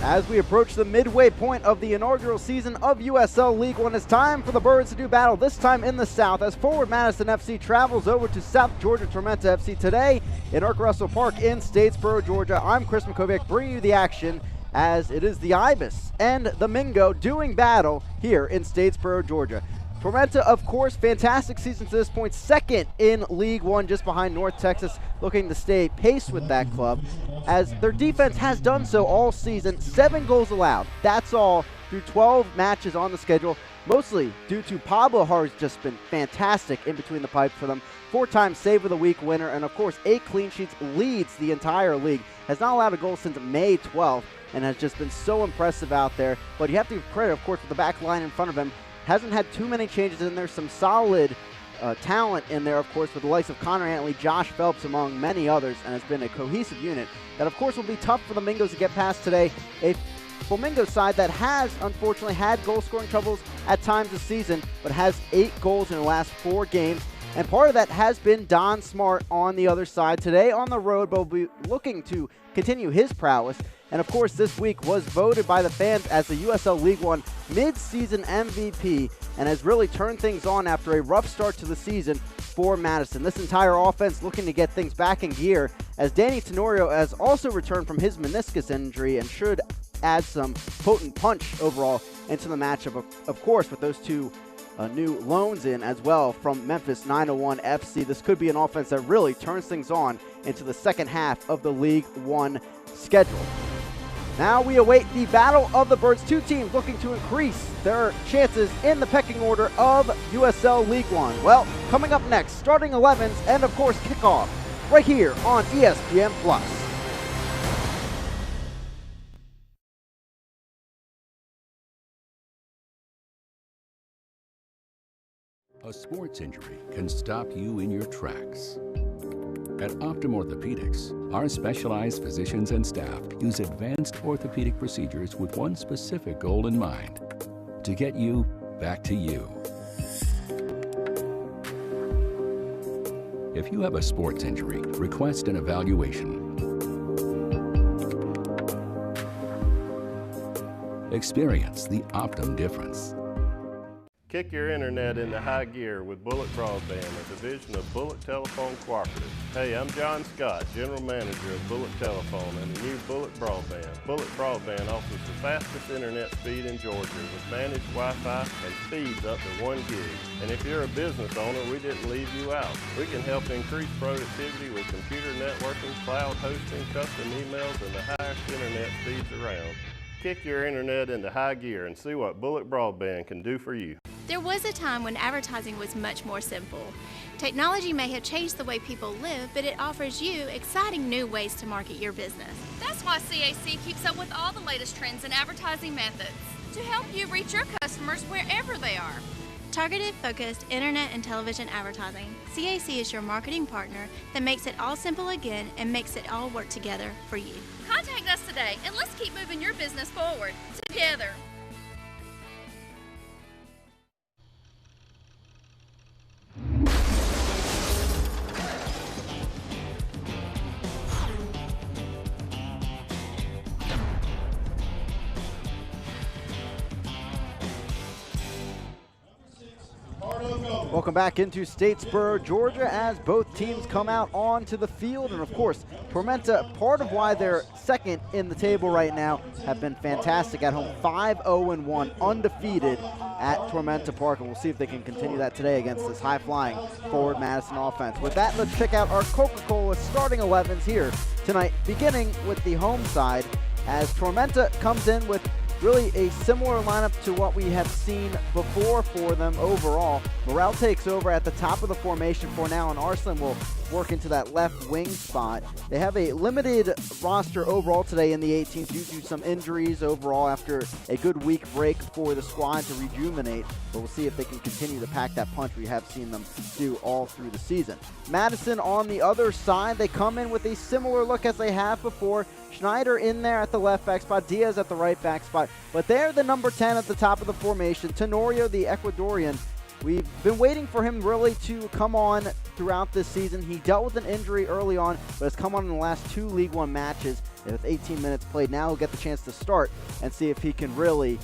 As we approach the midway point of the inaugural season of USL League One, it's time for the Birds to do battle, this time in the South, as forward Madison FC travels over to South Georgia Tormenta FC today in Ark Russell Park in Statesboro, Georgia. I'm Chris McKoviak, bringing you the action as it is the Ibis and the Mingo doing battle here in Statesboro, Georgia. Tormenta, of course, fantastic season to this point, second in League One, just behind North Texas, looking to stay pace with that club, as their defense has done so all season. 7 goals allowed, that's all, through 12 matches on the schedule, mostly due to Pablo Har's just been fantastic in between the pipes for them. 4-time Save of the Week winner, and of course 8 clean sheets, leads the entire league. Has not allowed a goal since May 12th, and has just been so impressive out there. But you have to give credit, of course, to the back line in front of him. Hasn't had too many changes in there. Some solid talent in there, of course, with the likes of Connor Antley, Josh Phelps, among many others, and has been a cohesive unit that, of course, will be tough for the Mingos to get past today. A Flamingo side that has, unfortunately, had goal-scoring troubles at times this season, but has 8 goals in the last 4 games. And part of that has been Don Smart on the other side. Today on the road, but will be looking to continue his prowess. And of course, this week was voted by the fans as the USL League One mid-season MVP and has really turned things on after a rough start to the season for Madison. This entire offense looking to get things back in gear, as Danny Tenorio has also returned from his meniscus injury and should add some potent punch overall into the matchup, of course, with those 2 new loans in as well from Memphis 901 FC. This could be an offense that really turns things on into the second half of the League One schedule. Now we await the battle of the Birds, 2 teams looking to increase their chances in the pecking order of USL League One. Well, coming up next, starting 11s and of course kickoff right here on ESPN+. A sports injury can stop you in your tracks. At Optum Orthopedics, our specialized physicians and staff use advanced orthopedic procedures with one specific goal in mind: to get you back to you. If you have a sports injury, request an evaluation. Experience the Optum difference. Kick your internet into high gear with Bullet Broadband, a division of Bullet Telephone Cooperative. Hey, I'm John Scott, General Manager of Bullet Telephone and the new Bullet Broadband. Bullet Broadband offers the fastest internet speed in Georgia with managed Wi-Fi and speeds up to 1 gig. And if you're a business owner, we didn't leave you out. We can help increase productivity with computer networking, cloud hosting, custom emails, and the highest internet speeds around. Kick your internet into high gear and see what Bullet Broadband can do for you. There was a time when advertising was much more simple. Technology may have changed the way people live, but it offers you exciting new ways to market your business. That's why CAC keeps up with all the latest trends in advertising methods to help you reach your customers wherever they are. Targeted, focused internet and television advertising. CAC is your marketing partner that makes it all simple again and makes it all work together for you. Contact us today and let's keep moving your business forward together. Welcome back into Statesboro, Georgia, as both teams come out onto the field. And of course, Tormenta, part of why they're second in the table right now, have been fantastic at home. 5-0-1, undefeated at Tormenta Park. And we'll see if they can continue that today against this high-flying forward Madison offense. With that, let's check out our Coca-Cola starting 11s here tonight, beginning with the home side, as Tormenta comes in with really a similar lineup to what we have seen before for them overall. Morel takes over at the top of the formation for now, and Arslan will work into that left wing spot. They have a limited roster overall today in the 18th due to some injuries overall after a good week break for the squad to rejuvenate, but we'll see if they can continue to pack that punch we have seen them do all through the season. Madison on the other side, they come in with a similar look as they have before. Schneider in there at the left back spot, Diaz at the right back spot, but they're the number 10 at the top of the formation. Tenorio, the Ecuadorian, we've been waiting for him really to come on throughout this season. He dealt with an injury early on, but has come on in the last 2 League One matches. With 18 minutes played, now he'll get the chance to start and see if he can really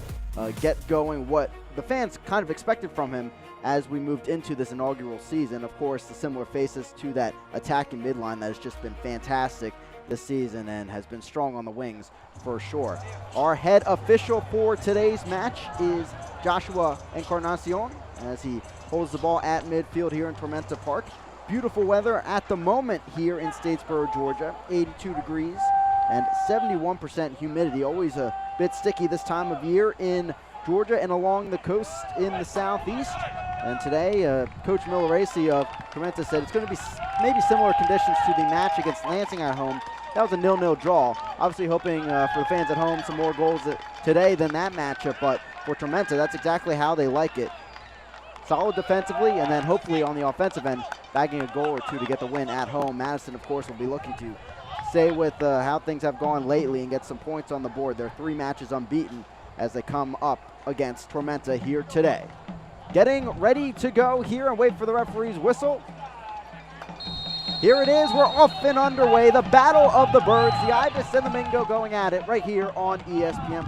get going what the fans kind of expected from him as we moved into this inaugural season. Of course, the similar faces to that attacking midline that has just been fantastic this season and has been strong on the wings for sure. Our head official for today's match is Joshua Encarnacion as he holds the ball at midfield here in Tormenta Park. Beautiful weather at the moment here in Statesboro, Georgia. 82 degrees and 71% humidity. Always a bit sticky this time of year in Georgia and along the coast in the southeast. And today, Coach Milleracey of Tormenta said it's going to be maybe similar conditions to the match against Lansing at home. That was a 0-0 draw. Obviously hoping for the fans at home some more goals today than that matchup, but for Tormenta, that's exactly how they like it. Solid defensively, and then hopefully on the offensive end, bagging a goal or two to get the win at home. Madison, of course, will be looking to stay with how things have gone lately and get some points on the board. They're 3 matches unbeaten as they come up against Tormenta here today. Getting ready to go here and wait for the referee's whistle. Here it is, we're off and underway. The Battle of the Birds, the Ibis and the Mingo going at it right here on ESPN+.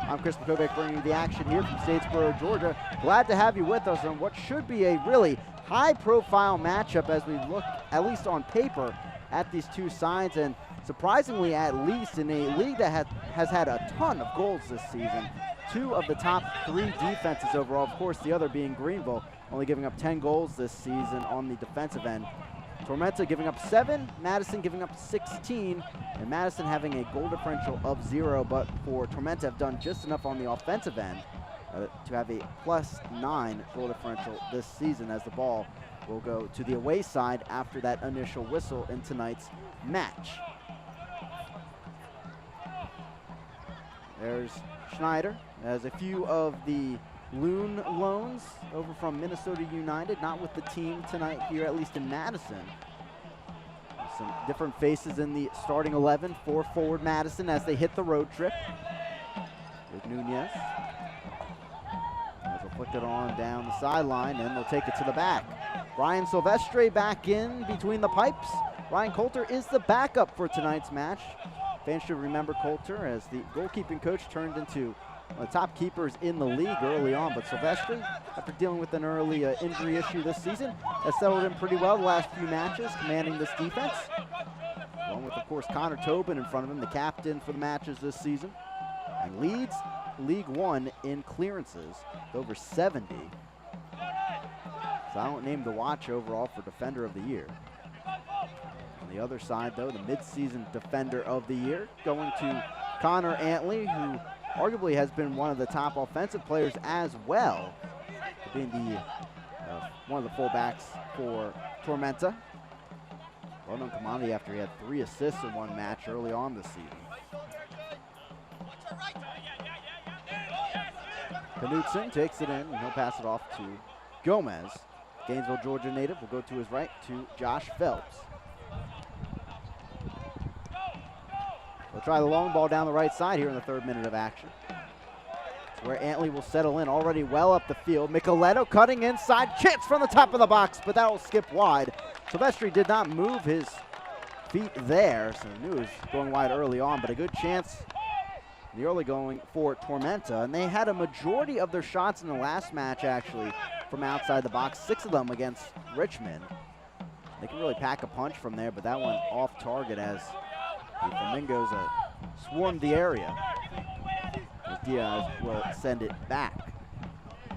I'm Chris McCovic bringing you the action here from Statesboro, Georgia. Glad to have you with us on what should be a really high-profile matchup as we look, at least on paper, at these two sides, and surprisingly at least in a league that has had a ton of goals this season. 2 of the top 3 defenses overall, of course the other being Greenville, only giving up 10 goals this season on the defensive end. Tormenta giving up 7, Madison giving up 16, and Madison having a goal differential of 0, but for Tormenta have done just enough on the offensive end to have a +9 goal differential this season, as the ball will go to the away side after that initial whistle in tonight's match. There's Schneider as a few of the Loon loans over from Minnesota United, not with the team tonight here, at least in Madison. Some different faces in the starting 11 for forward Madison as they hit the road trip. With Nunez. As they'll flick it on down the sideline, and they'll take it to the back. Ryan Silvestre back in between the pipes. Ryan Coulter is the backup for tonight's match. Fans should remember Coulter as the goalkeeping coach turned into one of the top keepers in the league early on, but Silvestre, after dealing with an early injury issue this season, has settled in pretty well the last few matches, commanding this defense. Along with, of course, Connor Tobin in front of him, the captain for the matches this season, and leads League One in clearances, over 70. Silent name to watch overall for Defender of the Year. On the other side, though, the midseason Defender of the Year going to Connor Antley, who arguably has been one of the top offensive players as well, being the one of the fullbacks for Tormenta. Well-known commodity after he had 3 assists in one match early on this season. Knutson takes it in, and he'll pass it off to Gomez. Gainesville, Georgia native will go to his right to Josh Phelps. We'll try the long ball down the right side here in the 3rd minute of action. It's where Antley will settle in, already well up the field. Micheletto cutting inside, chance from the top of the box, but that will skip wide. Silvestri did not move his feet there, so he knew he was going wide early on, but a good chance in the early going for Tormenta. And they had a majority of their shots in the last match, actually, from outside the box, 6 of them against Richmond. They can really pack a punch from there, but that one off target as the Flamingos swarmed the area. As Diaz will send it back.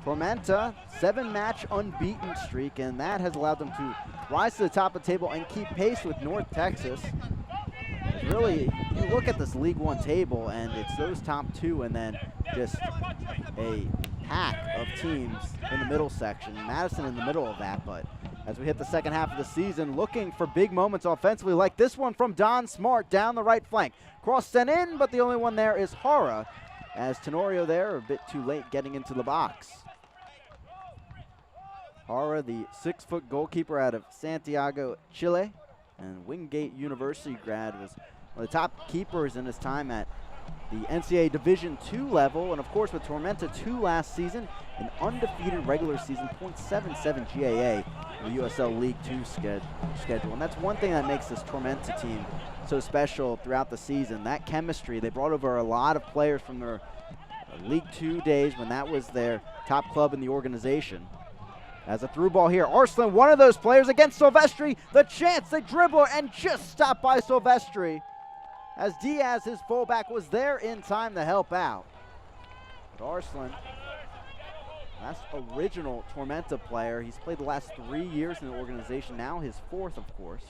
Tormenta, 7-match unbeaten streak, and that has allowed them to rise to the top of the table and keep pace with North Texas. It's really, you look at this League One table, and it's those top 2 and then just a pack of teams in the middle section. Madison in the middle of that, but as we hit the second half of the season, looking for big moments offensively, like this one from Don Smart down the right flank. Cross sent in, but the only one there is Hara, as Tenorio there a bit too late getting into the box. Hara, the 6-foot goalkeeper out of Santiago, Chile, and Wingate University grad, was one of the top keepers in his time at the NCAA Division II level, and of course with Tormenta 2 last season, an undefeated regular season, .77 GAA in the USL League 2 schedule. And that's one thing that makes this Tormenta team so special throughout the season, that chemistry. They brought over a lot of players from their League 2 days when that was their top club in the organization. As a through ball here, Arslan, one of those players against Silvestri. The chance, the dribbler, and just stopped by Silvestri. As Diaz, his fullback, was there in time to help out. But Arslan, last original Tormenta player. He's played the last 3 years in the organization, now his 4th, of course.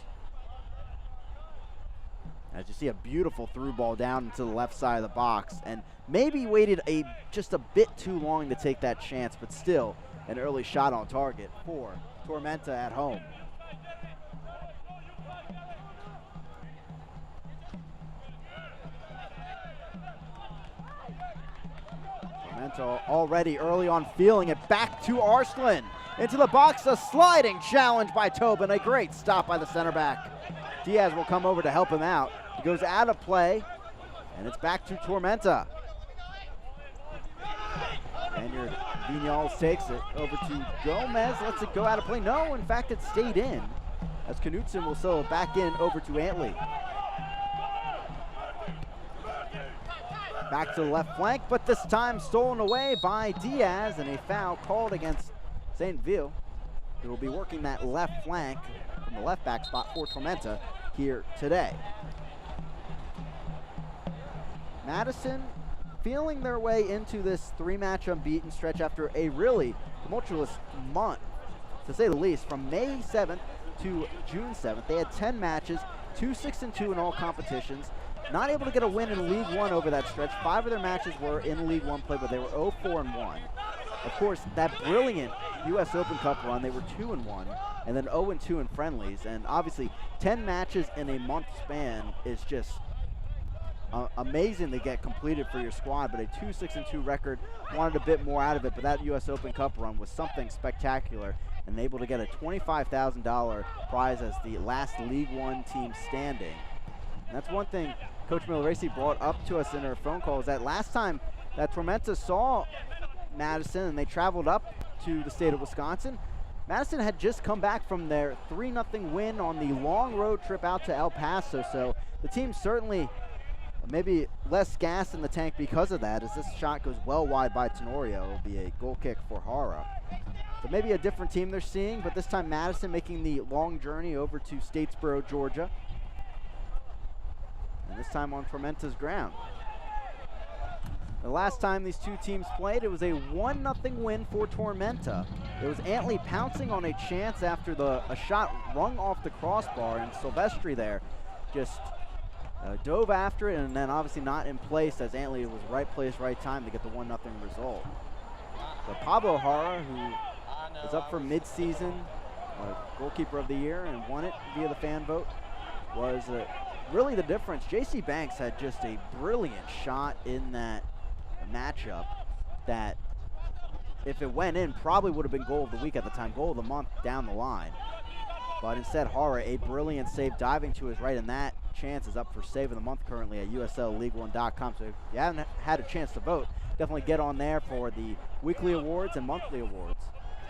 As you see, a beautiful through ball down into the left side of the box, and maybe waited just a bit too long to take that chance, but still an early shot on target for Tormenta at home. Tormenta already early on feeling it. Back to Arslan. Into the box, a sliding challenge by Tobin. A great stop by the center back. Diaz will come over to help him out. He goes out of play, and it's back to Tormenta. Spaniard Viñals takes it over to Gomez, lets it go out of play. No, in fact, it stayed in, as Knutson will settle it back in over to Antley. Back to the left flank, but this time stolen away by Diaz, and a foul called against St. Ville, who will be working that left flank from the left back spot for Tormenta here today. Madison feeling their way into this 3-match unbeaten stretch after a really tumultuous month, to say the least. From May 7th to June 7th, they had 10 matches, 2-6-2 in all competitions. Not able to get a win in League One over that stretch. 5 of their matches were in League One play, but they were 0-4-1. Of course, that brilliant U.S. Open Cup run, they were 2-1, and then 0-2 in friendlies. And obviously, 10 matches in a month span is just amazing to get completed for your squad, but a 2-6-2 record, wanted a bit more out of it, but that U.S. Open Cup run was something spectacular, and able to get a $25,000 prize as the last League One team standing. And that's one thing Coach Milaresi brought up to us in her phone call, is that last time that Tormenta saw Madison and they traveled up to the state of Wisconsin, Madison had just come back from their 3-0 win on the long road trip out to El Paso, so the team certainly maybe less gas in the tank because of that, as this shot goes well wide by Tenorio. It will be a goal kick for Hara. So maybe a different team they're seeing, but this time Madison making the long journey over to Statesboro, Georgia. And this time on Tormenta's ground. The last time these two teams played, it was a 1-0 win for Tormenta. It was Antley pouncing on a chance after a shot rung off the crossbar, and Silvestri there just dove after it, and then obviously not in place, as Antley was right place, right time to get the 1-0 result. So Pablo Hara, who is up for mid-season goalkeeper of the year and won it via the fan vote, was really the difference. J.C. Banks had just a brilliant shot in that matchup that, if it went in, probably would have been goal of the week at the time, goal of the month down the line. But instead, Hara, a brilliant save diving to his right, and that chance is up for save of the month currently at USLLeague1.com. So if you haven't had a chance to vote, definitely get on there for the weekly awards and monthly awards,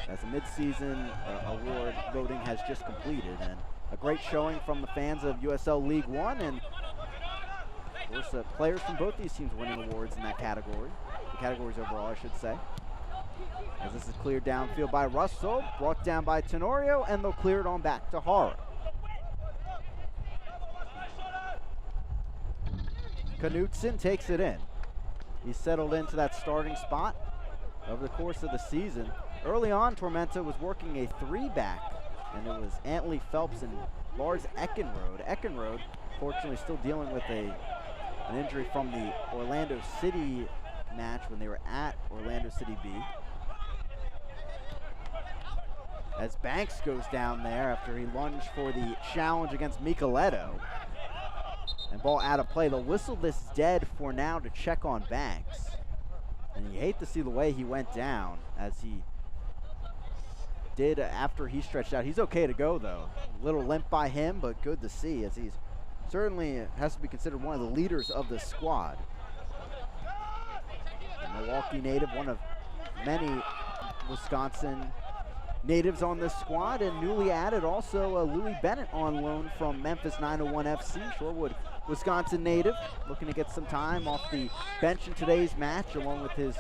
as the mid-season award voting has just completed. And a great showing from the fans of USL League One, and of course players from both these teams winning awards in that category, the categories overall I should say. As this is cleared downfield by Russell, brought down by Tenorio, and they'll clear it on back to Hara. Knutson takes it in. He's settled into that starting spot over the course of the season. Early on, Tormenta was working a 3-back, and it was Antley Phelps and Lars Eckenrode. Eckenrode, fortunately, still dealing with an injury from the Orlando City match when they were at Orlando City B. As Banks goes down there after he lunged for the challenge against Micheletto. And ball out of play. They'll whistle this dead for now to check on Banks. And you hate to see the way he went down, as he did after he stretched out. He's okay to go, though. A little limp by him, but good to see, as he's certainly has to be considered one of the leaders of the squad. Milwaukee native, one of many Wisconsin natives on this squad, and newly added also Louis Bennett on loan from Memphis 901 FC, Shorewood, Wisconsin native, looking to get some time off the bench in today's match, along with his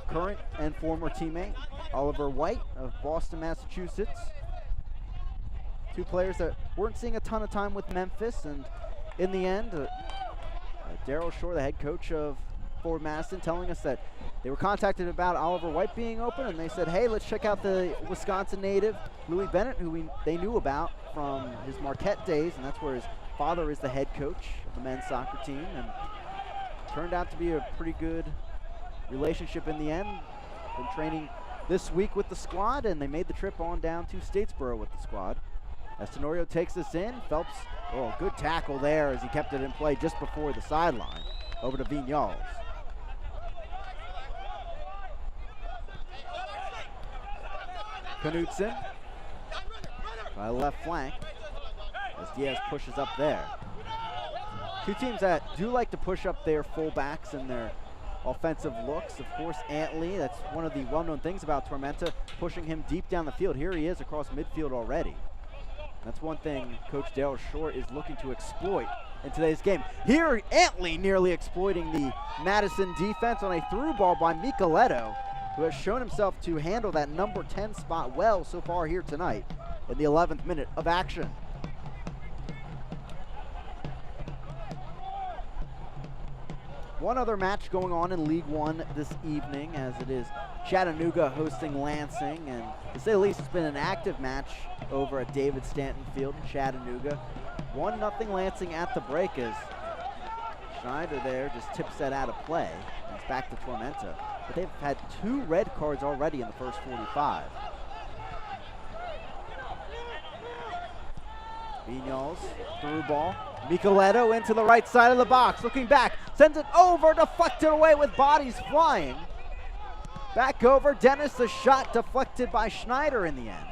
current and former teammate, Oliver White of Boston, Massachusetts. Two players that weren't seeing a ton of time with Memphis, and in the end, Daryl Shore, the head coach of Forward Madison, telling us that they were contacted about Oliver White being open, and they said, hey, let's check out the Wisconsin native, Louis Bennett, who they knew about from his Marquette days, and that's where his father is the head coach of the men's soccer team, and turned out to be a pretty good relationship in the end. Been training this week with the squad, and they made the trip on down to Statesboro with the squad. As Tenorio takes this in, Phelps, oh, good tackle there as he kept it in play just before the sideline. Over to Vignoles. Knutson by the left flank as Diaz pushes up there. Two teams that do like to push up their fullbacks and their offensive looks. Of course, Antley, that's one of the well-known things about Tormenta, pushing him deep down the field. Here he is across midfield already. That's one thing Coach Daryl Shore is looking to exploit in today's game. Here, Antley nearly exploiting the Madison defense on a through ball by Micheletto, who has shown himself to handle that number 10 spot well so far here tonight in the 11th minute of action. One other match going on in League One this evening, as it is Chattanooga hosting Lansing, and to say the least, it's been an active match over at David Stanton Field in Chattanooga. 1-0 Lansing at the break as Schneider there just tips that out of play. It's back to Tormenta, but they've had 2 red cards already in the first 45. Vignoles, through ball. Micheletto into the right side of the box, looking back, sends it over, deflected away with bodies flying. Back over, Dennis, the shot deflected by Schneider in the end.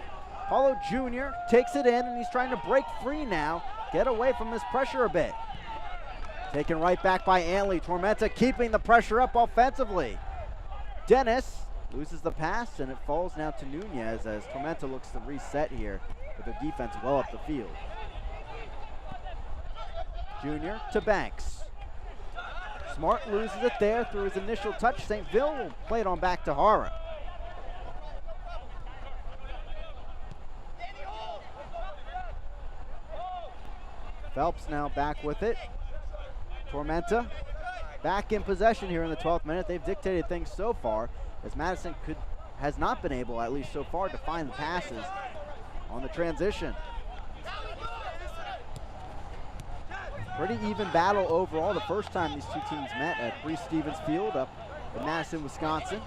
Paulo Jr. takes it in, and he's trying to break free now, get away from this pressure a bit. Taken right back by Antley. Tormenta keeping the pressure up offensively. Dennis loses the pass, and it falls now to Nunez as Tormenta looks to reset here with their defense well up the field. Junior to Banks. Smart loses it there through his initial touch. St. Ville will play it on back to Hara. Phelps now back with it. Tormenta back in possession here in the 12th minute. They've dictated things so far, as Madison has not been able, at least so far, to find the passes on the transition. Pretty even battle overall. The first time these two teams met at Breese Stevens Field up in Madison, Wisconsin.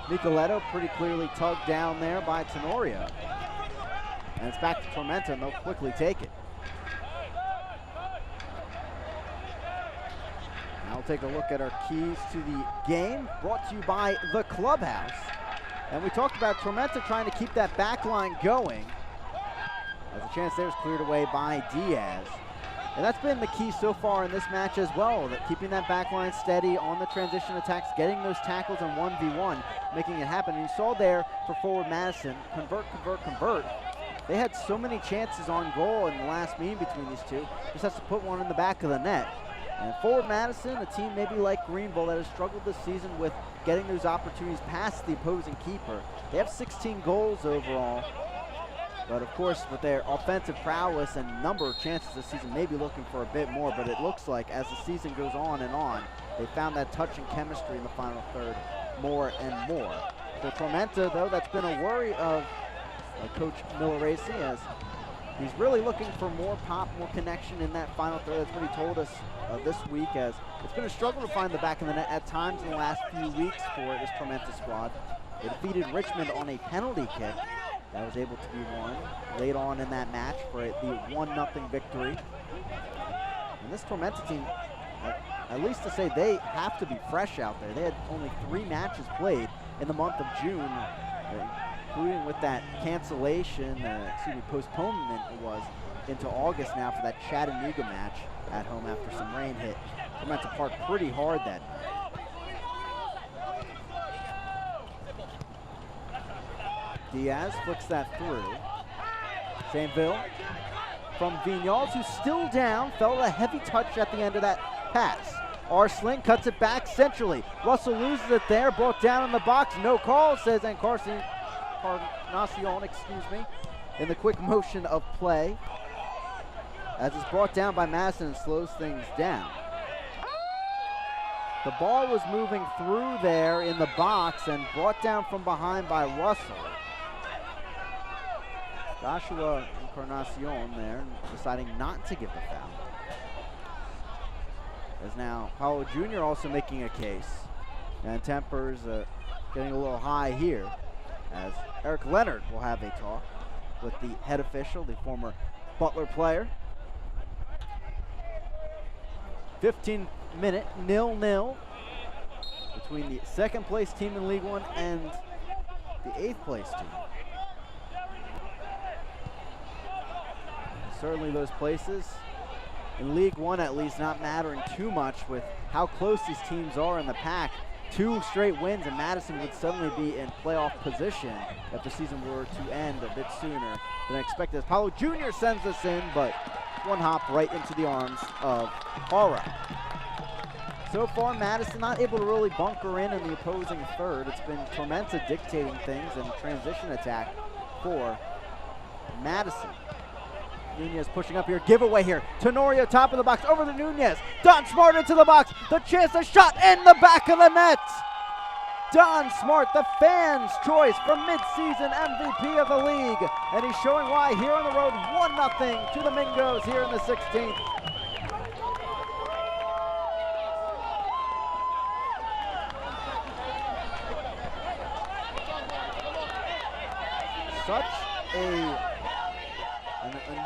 Micheletto pretty clearly tugged down there by Tenorio. And it's back to Tormenta, and they'll quickly take it. Now we'll take a look at our keys to the game, brought to you by the Clubhouse. And we talked about Tormenta trying to keep that back line going. As a chance there is cleared away by Diaz. And that's been the key so far in this match as well, that keeping that back line steady on the transition attacks, getting those tackles in 1v1, making it happen. And you saw there for Forward Madison, convert. They had so many chances on goal in the last meeting between these two. Just has to put one in the back of the net. And Forward Madison, a team maybe like Greenville that has struggled this season with getting those opportunities past the opposing keeper. They have 16 goals overall. But of course, with their offensive prowess and number of chances this season, maybe looking for a bit more. But it looks like as the season goes on and on, they found that touch and chemistry in the final third more and more. For Tormenta, though, that's been a worry of Coach Milleracey, as he's really looking for more pop, more connection in that final third. That's what he told us this week, as it's been a struggle to find the back of the net at times in the last few weeks for this Tormenta squad. They defeated Richmond on a penalty kick that was able to be won late on in that match for the 1-0 victory. And this Tormenta team, at least to say they have to be fresh out there. They had only 3 matches played in the month of June, including with that cancellation, postponement it was, into August now for that Chattanooga match at home after some rain hit Tormenta Park pretty hard that night. Diaz flicks that through. Saintville from Vignoles, who's still down, felt a heavy touch at the end of that pass. Arsling cuts it back centrally. Russell loses it there, brought down in the box. No call, says Encarnacion, in the quick motion of play. As it's brought down by Madison and slows things down. The ball was moving through there in the box and brought down from behind by Russell. Joshua Encarnacion there deciding not to give the foul. As now Paulo Jr. also making a case. And tempers getting a little high here as Eric Leonard will have a talk with the head official, the former Butler player. 15-minute 0-0 between the second place team in League One and the 8th place team. Certainly those places in League One at least not mattering too much with how close these teams are in the pack. 2 straight wins and Madison would suddenly be in playoff position if the season were to end a bit sooner than expected. Paulo Jr. sends us in, but one hop right into the arms of Hara. So far, Madison not able to really bunker in the opposing third. It's been Tormenta dictating things and transition attack for Madison. Nunez pushing up here, giveaway here. Tenorio top of the box, over to Nunez. Don Smart into the box, the chance, a shot in the back of the net. Don Smart, the fans' choice for mid-season MVP of the league. And he's showing why here on the road, 1-0 to the Mingos here in the 16th. Such an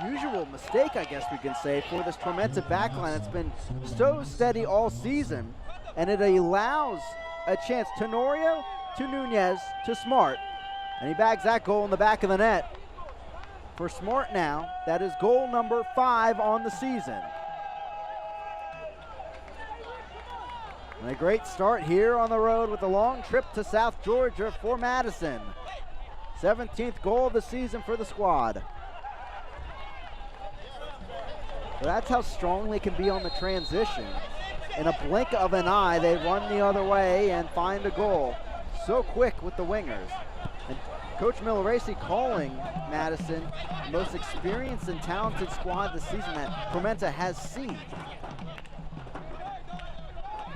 unusual mistake, I guess we can say, for this Tormenta backline. It's been so steady all season, and it allows a chance. Tenorio to Nunez to Smart, and he bags that goal in the back of the net. For Smart now, that is goal number 5 on the season. And a great start here on the road with a long trip to South Georgia for Madison. 17th goal of the season for the squad. But that's how strong they can be on the transition. In a blink of an eye, they run the other way and find a goal. So quick with the wingers. And Coach Milleracey calling Madison the most experienced and talented squad this season that Tormenta has seen.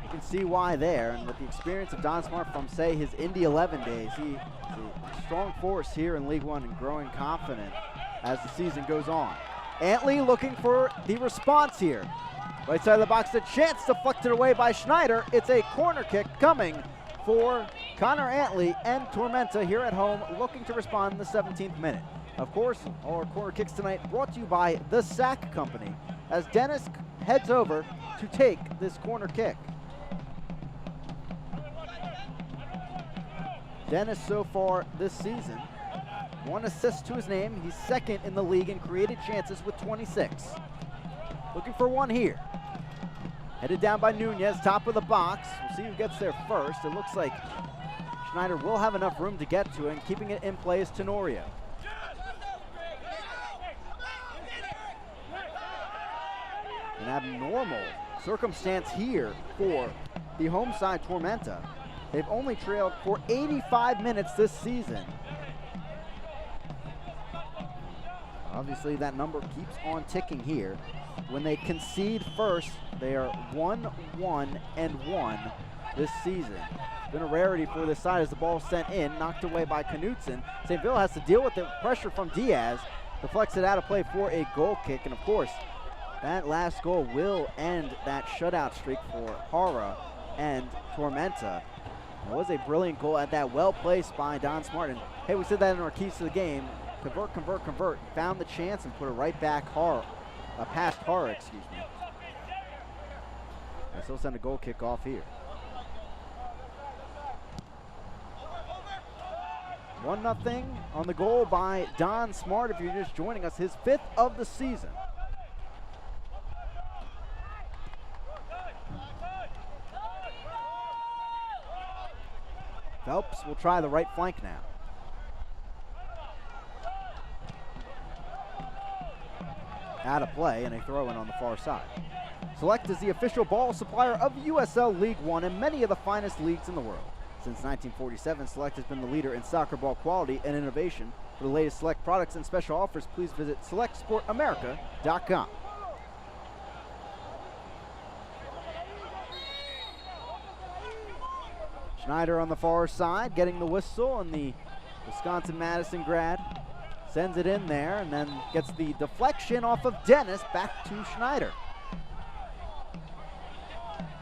You can see why there, and with the experience of Don Smart from, say, his Indy 11 days, he's a strong force here in League One and growing confident as the season goes on. Antley looking for the response here. Right side of the box, a chance deflected away by Schneider. It's a corner kick coming for Connor Antley and Tormenta here at home, looking to respond in the 17th minute. Of course, all our corner kicks tonight brought to you by the Sack Company, as Dennis heads over to take this corner kick. Dennis so far this season, 1 assist to his name. He's second in the league in created chances with 26. Looking for one here. Headed down by Nunez, top of the box. We'll see who gets there first. It looks like Schneider will have enough room to get to it, and keeping it in play is Tenorio. An abnormal circumstance here for the home side Tormenta. They've only trailed for 85 minutes this season. Obviously, that number keeps on ticking here. When they concede first, they are 1-1-1 this season. It's been a rarity for this side as the ball sent in, knocked away by Knutson. St. Ville has to deal with the pressure from Diaz, deflects it out of play for a goal kick, and of course, that last goal will end that shutout streak for Hara and Tormenta. It was a brilliant goal at that, well placed by Don Smart. And hey, we said that in our keys to the game. Convert, convert, convert. Found the chance and put it right back past Hara, excuse me. They still send a goal kick off here. 1-0 on the goal by Don Smart. If you're just joining us, his 5th of the season. Phelps will try the right flank now. Out of play and a throw-in on the far side. Select is the official ball supplier of USL League One and many of the finest leagues in the world. Since 1947, Select has been the leader in soccer ball quality and innovation. For the latest Select products and special offers, please visit selectsportamerica.com. Schneider on the far side, getting the whistle, and the Wisconsin-Madison grad sends it in there and then gets the deflection off of Dennis back to Schneider.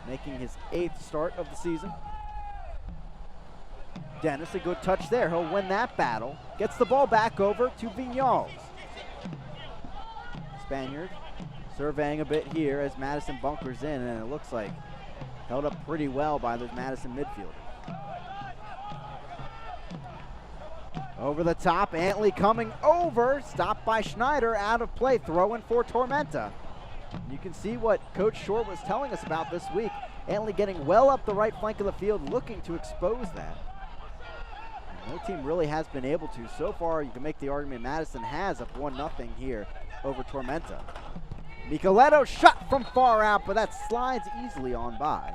Making his 8th start of the season. Dennis, a good touch there. He'll win that battle. Gets the ball back over to Vignals. Spaniard surveying a bit here as Madison bunkers in, and it looks like held up pretty well by the Madison midfielders. Over the top, Antley coming over, stopped by Schneider, out of play, throw in for Tormenta. You can see what Coach Short was telling us about this week. Antley getting well up the right flank of the field, looking to expose that. No team really has been able to. So far, you can make the argument Madison has up 1-0 here over Tormenta. Micheletto shot from far out, but that slides easily on by.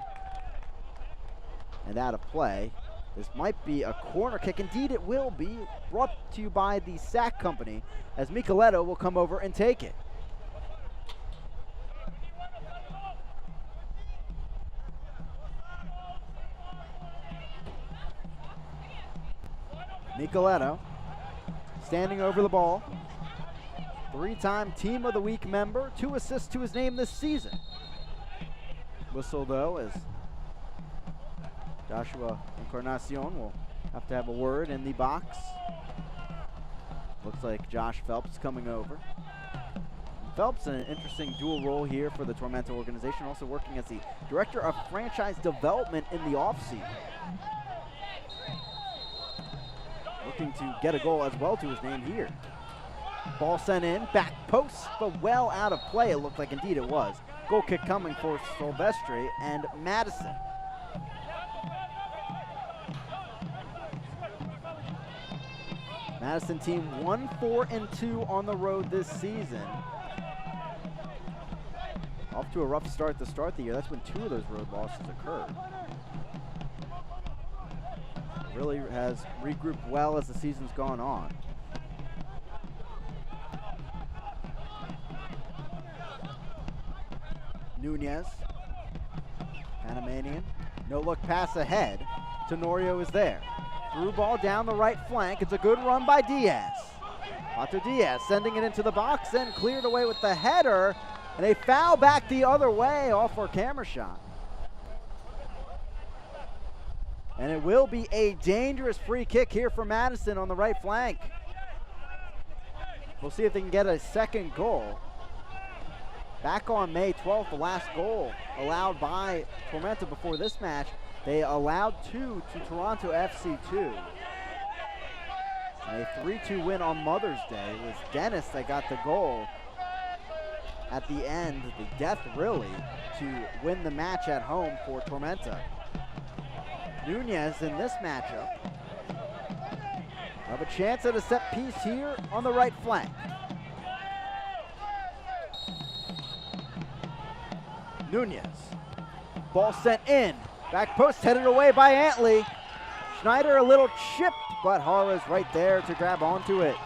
And out of play. This might be a corner kick. Indeed, it will be. Brought to you by the Sack Company, as Micheletto will come over and take it. Micheletto standing over the ball. 3-time Team of the Week member. 2 assists to his name this season. Whistle, though, as Joshua Encarnacion will have to have a word in the box. Looks like Josh Phelps coming over. Phelps in an interesting dual role here for the Tormenta organization, also working as the Director of Franchise Development in the offseason. Looking to get a goal as well to his name here. Ball sent in, back post, but well out of play it looked like. Indeed it was. Goal kick coming for Silvestri and Madison. Madison team 1-4-2 on the road this season. Off to a rough start to start the year. That's when 2 of those road losses occurred. Really has regrouped well as the season's gone on. Nunez, Panamanian, no look pass ahead. Tenorio is there. Through ball down the right flank. It's a good run by Diaz. Pato Diaz sending it into the box and cleared away with the header. And a foul back the other way off for camera shot. And it will be a dangerous free kick here for Madison on the right flank. We'll see if they can get a second goal. Back on May 12th, the last goal allowed by Tormenta before this match, they allowed 2 to Toronto FC 2. A 3-2 win on Mother's Day. It was Dennis that got the goal at the end, the death really, to win the match at home for Tormenta. Nunez in this matchup have a chance at a set piece here on the right flank. Nunez, ball sent in, back post headed away by Antley. Schneider a little chipped, but Hara's right there to grab onto it.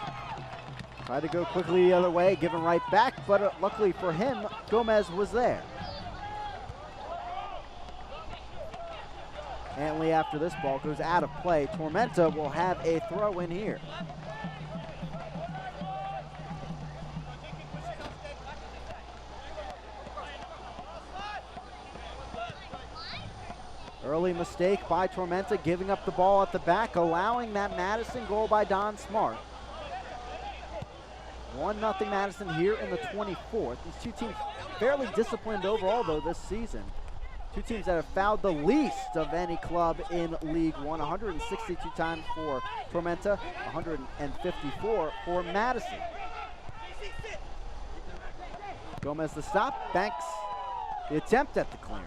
Tried to go quickly the other way, given right back, but luckily for him, Gomez was there. Antley after this ball goes out of play. Tormenta will have a throw in here. Early mistake by Tormenta, giving up the ball at the back, allowing that Madison goal by Don Smart. 1-0 Madison here in the 24th. These 2 teams fairly disciplined overall though this season. 2 teams that have fouled the least of any club in League One. 162 times for Tormenta, 154 for Madison. Gomez the stop, Banks the attempt at the clearance.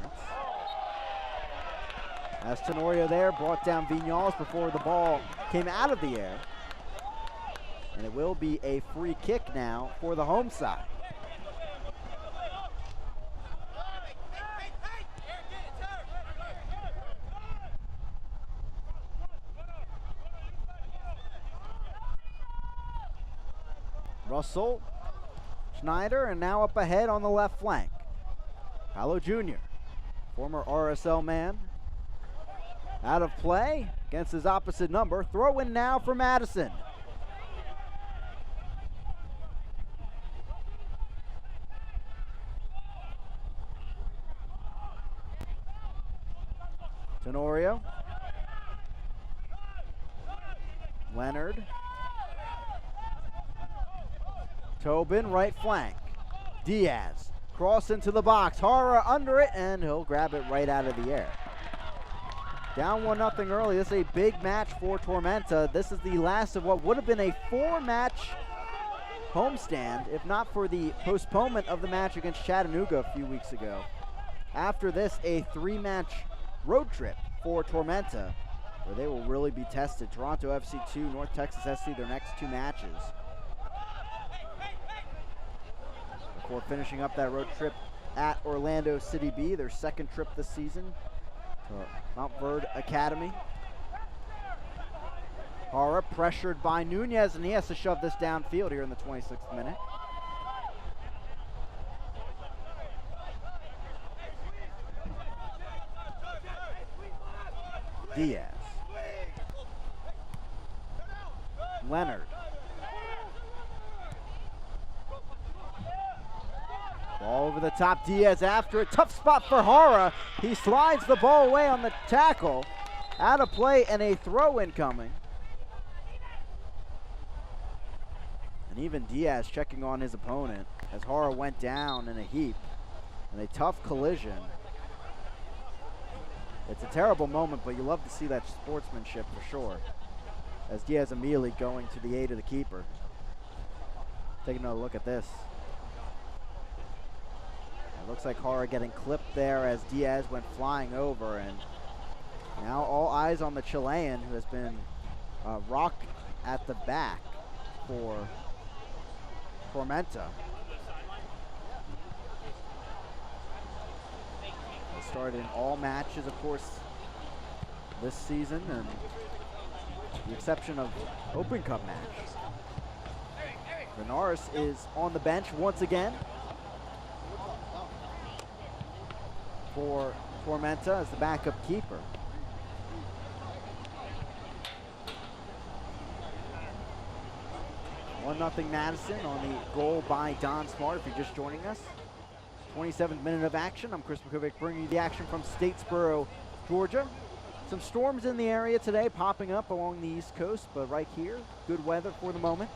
As Tenorio there brought down Vignals before the ball came out of the air. And it will be a free kick now for the home side. Russell, Schneider, and now up ahead on the left flank. Paolo Jr., former RSL man, out of play against his opposite number. Throw in now for Madison. Tenorio. Leonard. Tobin, right flank. Diaz, cross into the box. Hara under it, and he'll grab it right out of the air. Down 1-0 early. This is a big match for Tormenta. This is the last of what would have been a 4-match homestand, if not for the postponement of the match against Chattanooga a few weeks ago. After this, a 3-match road trip for Tormenta, where they will really be tested. Toronto FC 2, North Texas SC, their next 2 matches. Before finishing up that road trip at Orlando City B, their second trip this season to Mount Verde Academy. Hara pressured by Nunez, and he has to shove this downfield here in the 26th minute. Diaz. Leonard. Ball over the top, Diaz after it. Tough spot for Hara. He slides the ball away on the tackle. Out of play and a throw incoming. And even Diaz checking on his opponent as Hara went down in a heap. And a tough collision. It's a terrible moment, but you love to see that sportsmanship for sure. As Diaz immediately going to the aid of the keeper. Take another look at this. It looks like Hara getting clipped there as Diaz went flying over, and now all eyes on the Chilean, who has been rock at the back for Tormenta. They started in all matches, of course, this season, and the exception of Open Cup match. Benares is on the bench once again for Tormenta as the backup keeper. One 1-0 Madison on the goal by Don Smart, if you're just joining us. 27th minute of action. I'm Chris McCovic bringing you the action from Statesboro, Georgia. Some storms in the area today popping up along the East Coast, but right here, good weather for the moment.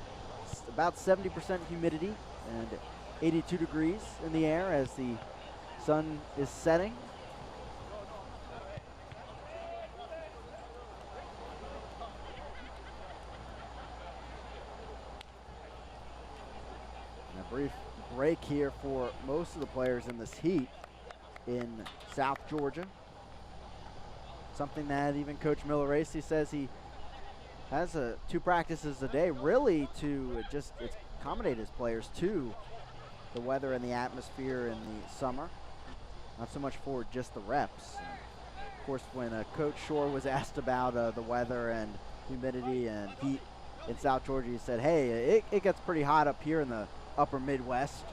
It's about 70% humidity and 82 degrees in the air as the sun is setting. And a brief break here for most of the players in this heat in South Georgia. Something that even Coach Milleracey says he has 2 practices a day, really to just accommodate his players to the weather and the atmosphere in the summer. Not so much for just the reps. Of course, when Coach Shore was asked about the weather and humidity and heat in South Georgia, he said, hey, it gets pretty hot up here in the upper Midwest.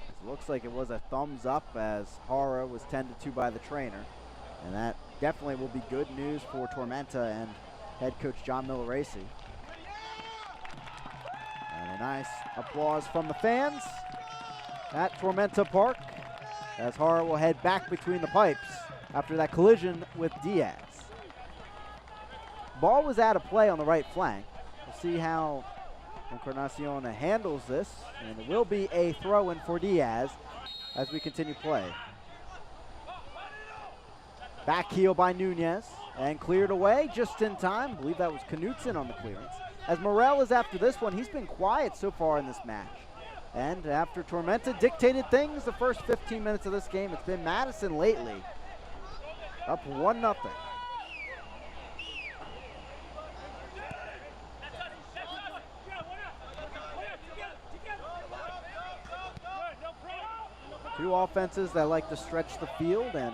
It looks like it was a thumbs up as Hara was tended to by the trainer. And that definitely will be good news for Tormenta and head coach John Milleracey. And a nice applause from the fans at Tormenta Park as Hara will head back between the pipes after that collision with Diaz. Ball was out of play on the right flank. We'll see how Encarnacion handles this, and it will be a throw-in for Diaz as we continue play. Back heel by Nunez and cleared away just in time. I believe that was Knutson on the clearance. As Morel is after this one, he's been quiet so far in this match. And after Tormenta dictated things the first 15 minutes of this game, it's been Madison lately. Up 1-0. Two offenses that like to stretch the field and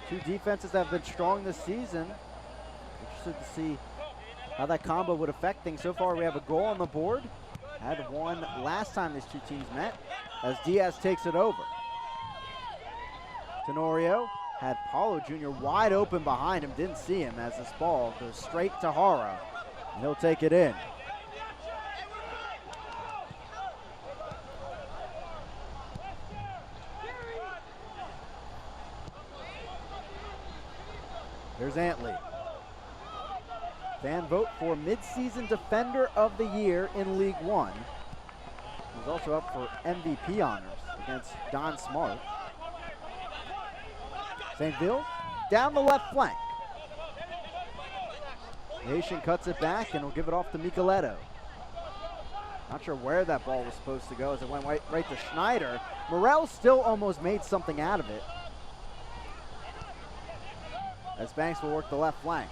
2 defenses that have been strong this season. Interested to see how that combo would affect things. So far, we have a goal on the board. Had one last time these two teams met, as Diaz takes it over. Tenorio had Paulo Jr. wide open behind him, didn't see him as this ball goes straight to Hara, and he'll take it in. Here's Antley. Fan vote for midseason defender of the year in League One. He's also up for MVP honors against Don Smart. St. Ville down the left flank. Haitian cuts it back and will give it off to Micheletto. Not sure where that ball was supposed to go as it went right to Schneider. Morel still almost made something out of it, as Banks will work the left flank.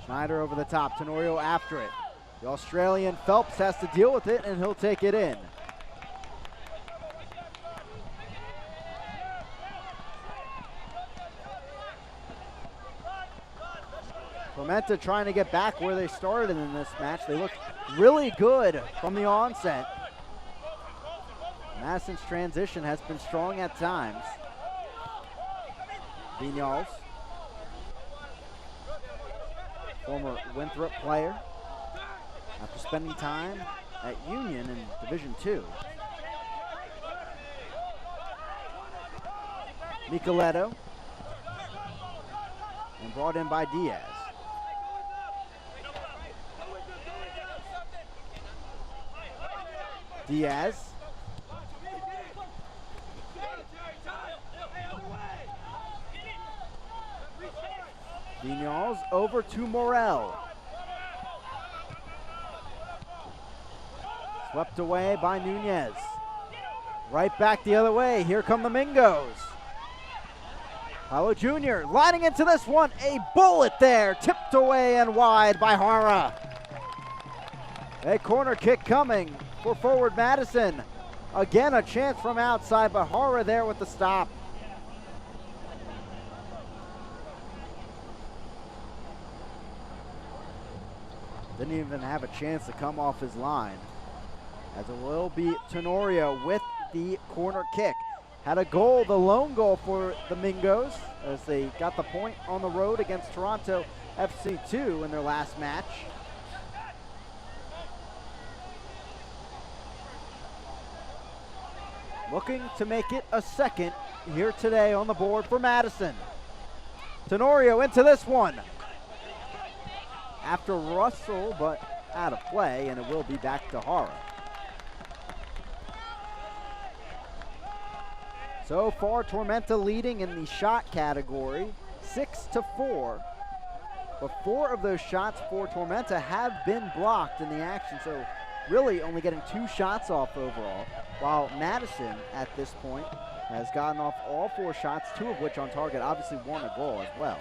Schneider over the top, Tenorio after it. The Australian Phelps has to deal with it, and he'll take it in. Tormenta trying to get back where they started in this match. They looked really good from the onset. Madison's transition has been strong at times. Vignals, former Winthrop player, after spending time at Union in Division II. Micheletto, and brought in by Diaz. Diaz. Vignals over to Morel. Swept away by Nunez. Right back the other way. Here come the Mingos. Paulo Jr. lining into this one. A bullet there. Tipped away and wide by Hara. A corner kick coming for forward Madison. Again, a chance from outside, but Hara there with the stop. Didn't even have a chance to come off his line, as it will be Tenorio with the corner kick. Had a goal, the lone goal for the Mingos, as they got the point on the road against Toronto FC2 in their last match. Looking to make it a second here today on the board for Madison. Tenorio into this one. After Russell, but out of play, and it will be back to Hara. So far, Tormenta leading in the shot category, 6-4. But 4 of those shots for Tormenta have been blocked in the action, so really only getting 2 shots off overall, while Madison at this point has gotten off all 4 shots, 2 of which on target, obviously 1 a goal as well.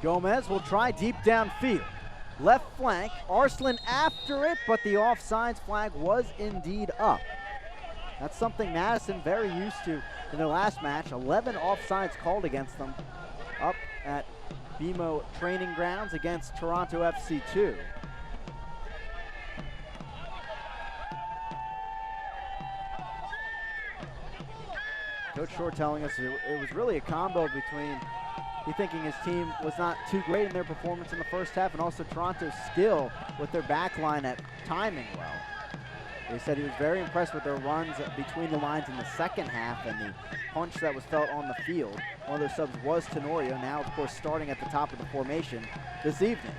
Gomez will try deep downfield. Left flank, Arslan after it, but the offsides flag was indeed up. That's something Madison very used to in their last match. 11 offsides called against them up at BMO Training Grounds against Toronto FC2. Coach Shore telling us it was really a combo between he thinking his team was not too great in their performance in the first half, and also Toronto's skill with their back line at timing well. He said he was very impressed with their runs between the lines in the second half and the punch that was felt on the field. One of those subs was Tenorio, now of course starting at the top of the formation this evening.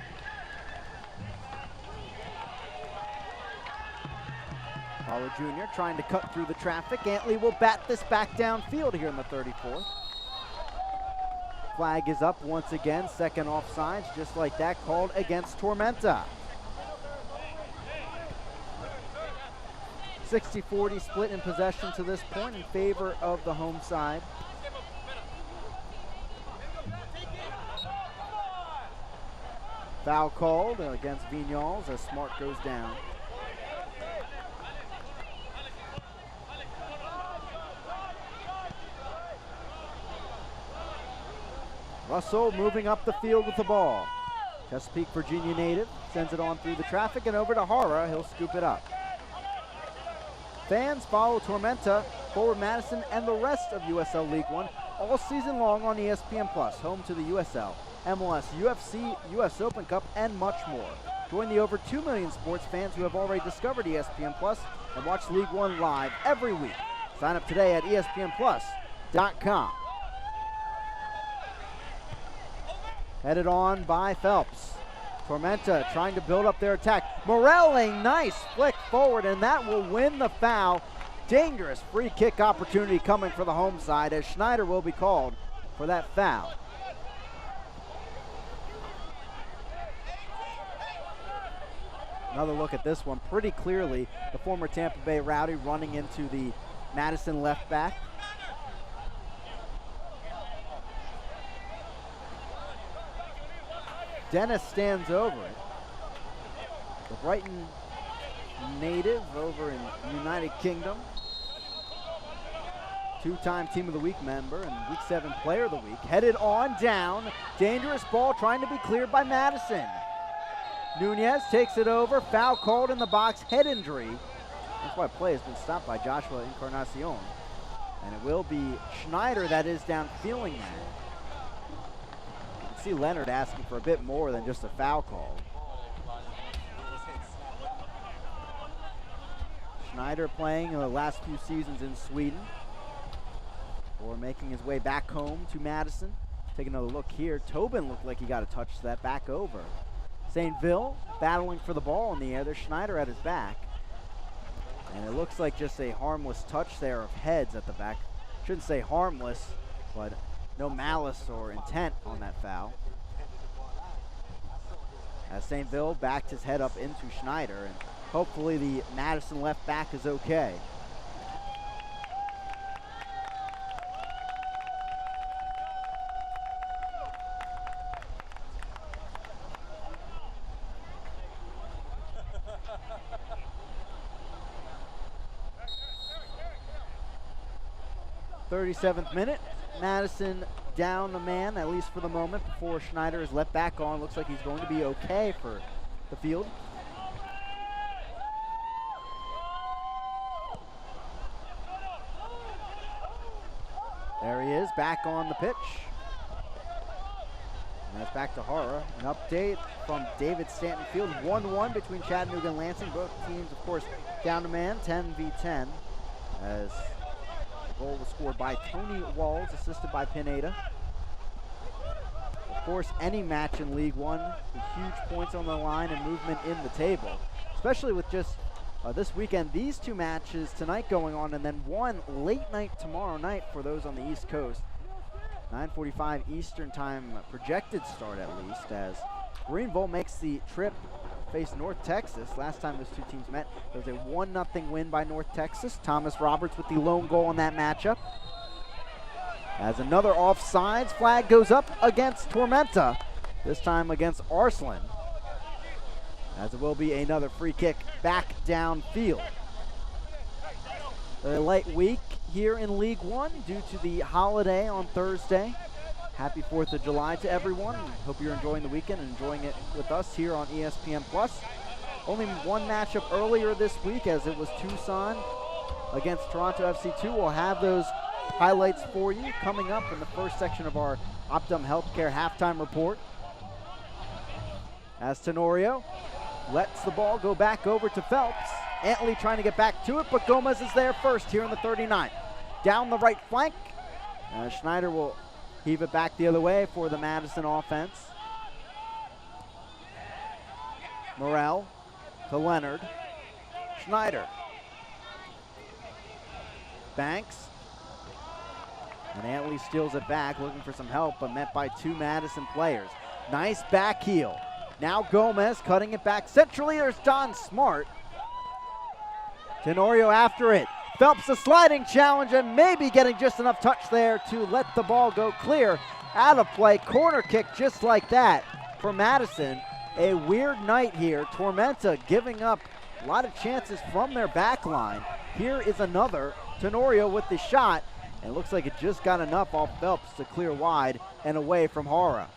Paulo Jr. trying to cut through the traffic. Antley will bat this back downfield here in the 34th. Flag is up once again, second offsides, just like that, called against Tormenta. 60-40 split in possession to this point in favor of the home side. Foul called against Vignals as Smart goes down. Russell moving up the field with the ball. Chesapeake, Virginia native, sends it on through the traffic and over to Hara. He'll scoop it up. Fans follow Tormenta, Forward Madison, and the rest of USL League One all season long on ESPN+, home to the USL, MLS, UFC, US Open Cup, and much more. Join the over 2 million sports fans who have already discovered ESPN+ and watch League One live every week. Sign up today at espnplus.com. Headed on by Phelps. Tormenta trying to build up their attack. Morel a nice flick forward, and that will win the foul. Dangerous free kick opportunity coming for the home side as Schneider will be called for that foul. Another look at this one. Pretty clearly the former Tampa Bay Rowdy running into the Madison left back. Dennis stands over it. The Brighton native over in United Kingdom. Two-time Team of the Week member and Week 7 Player of the Week. Headed on down. Dangerous ball trying to be cleared by Madison. Nunez takes it over. Foul called in the box. Head injury. That's why play has been stopped by Joshua Encarnacion. And it will be Schneider that is down feeling that. See Leonard asking for a bit more than just a foul call. Schneider playing the last few seasons in Sweden, or making his way back home to Madison. Take another look here. Tobin looked like he got a touch to that back over. St. Ville battling for the ball in the air. There's Schneider at his back. And it looks like just a harmless touch there of heads at the back. Shouldn't say harmless, but no malice or intent on that foul. As St. Ville backed his head up into Schneider, and hopefully the Madison left back is okay. .37th minute. Madison down a man, at least for the moment, before Schneider is let back on. Looks like he's going to be okay for the field. There he is, back on the pitch. And that's back to Hara. An update from David Stanton Field. 1-1 between Chattanooga and Lansing. Both teams, of course, down a man, 10v10. As goal was scored by Tony Walls, assisted by Pineda. Of course, any match in League One with huge points on the line and movement in the table, especially with just this weekend, these two matches tonight going on, and then one late night tomorrow night for those on the East Coast. 9:45 Eastern time projected start, at least, as Greenville makes the trip, face North Texas. Last time those two teams met, there was a 1-0 win by North Texas. Thomas Roberts with the lone goal in that matchup. As another offsides flag goes up against Tormenta, this time against Arslan. As it will be another free kick back downfield. A light week here in League One due to the holiday on Thursday. Happy 4th of July to everyone. Hope you're enjoying the weekend and enjoying it with us here on ESPN+. Only one matchup earlier this week, as it was Tucson against Toronto FC2. We'll have those highlights for you coming up in the first section of our Optum Healthcare halftime report. As Tenorio lets the ball go back over to Phelps. Antley trying to get back to it, but Gomez is there first here in the 39th. Down the right flank. Schneider will heave it back the other way for the Madison offense. Morel to Leonard. Schneider. Banks. And Antley steals it back, looking for some help, but met by two Madison players. Nice back heel. Now Gomez cutting it back centrally. There's Don Smart. Tenorio after it. Phelps a sliding challenge and maybe getting just enough touch there to let the ball go clear. Out of play, corner kick just like that for Madison. a weird night here. Tormenta giving up a lot of chances from their back line. Here is another. Tenorio with the shot. And it looks like it just got enough off Phelps to clear wide and away from Hara.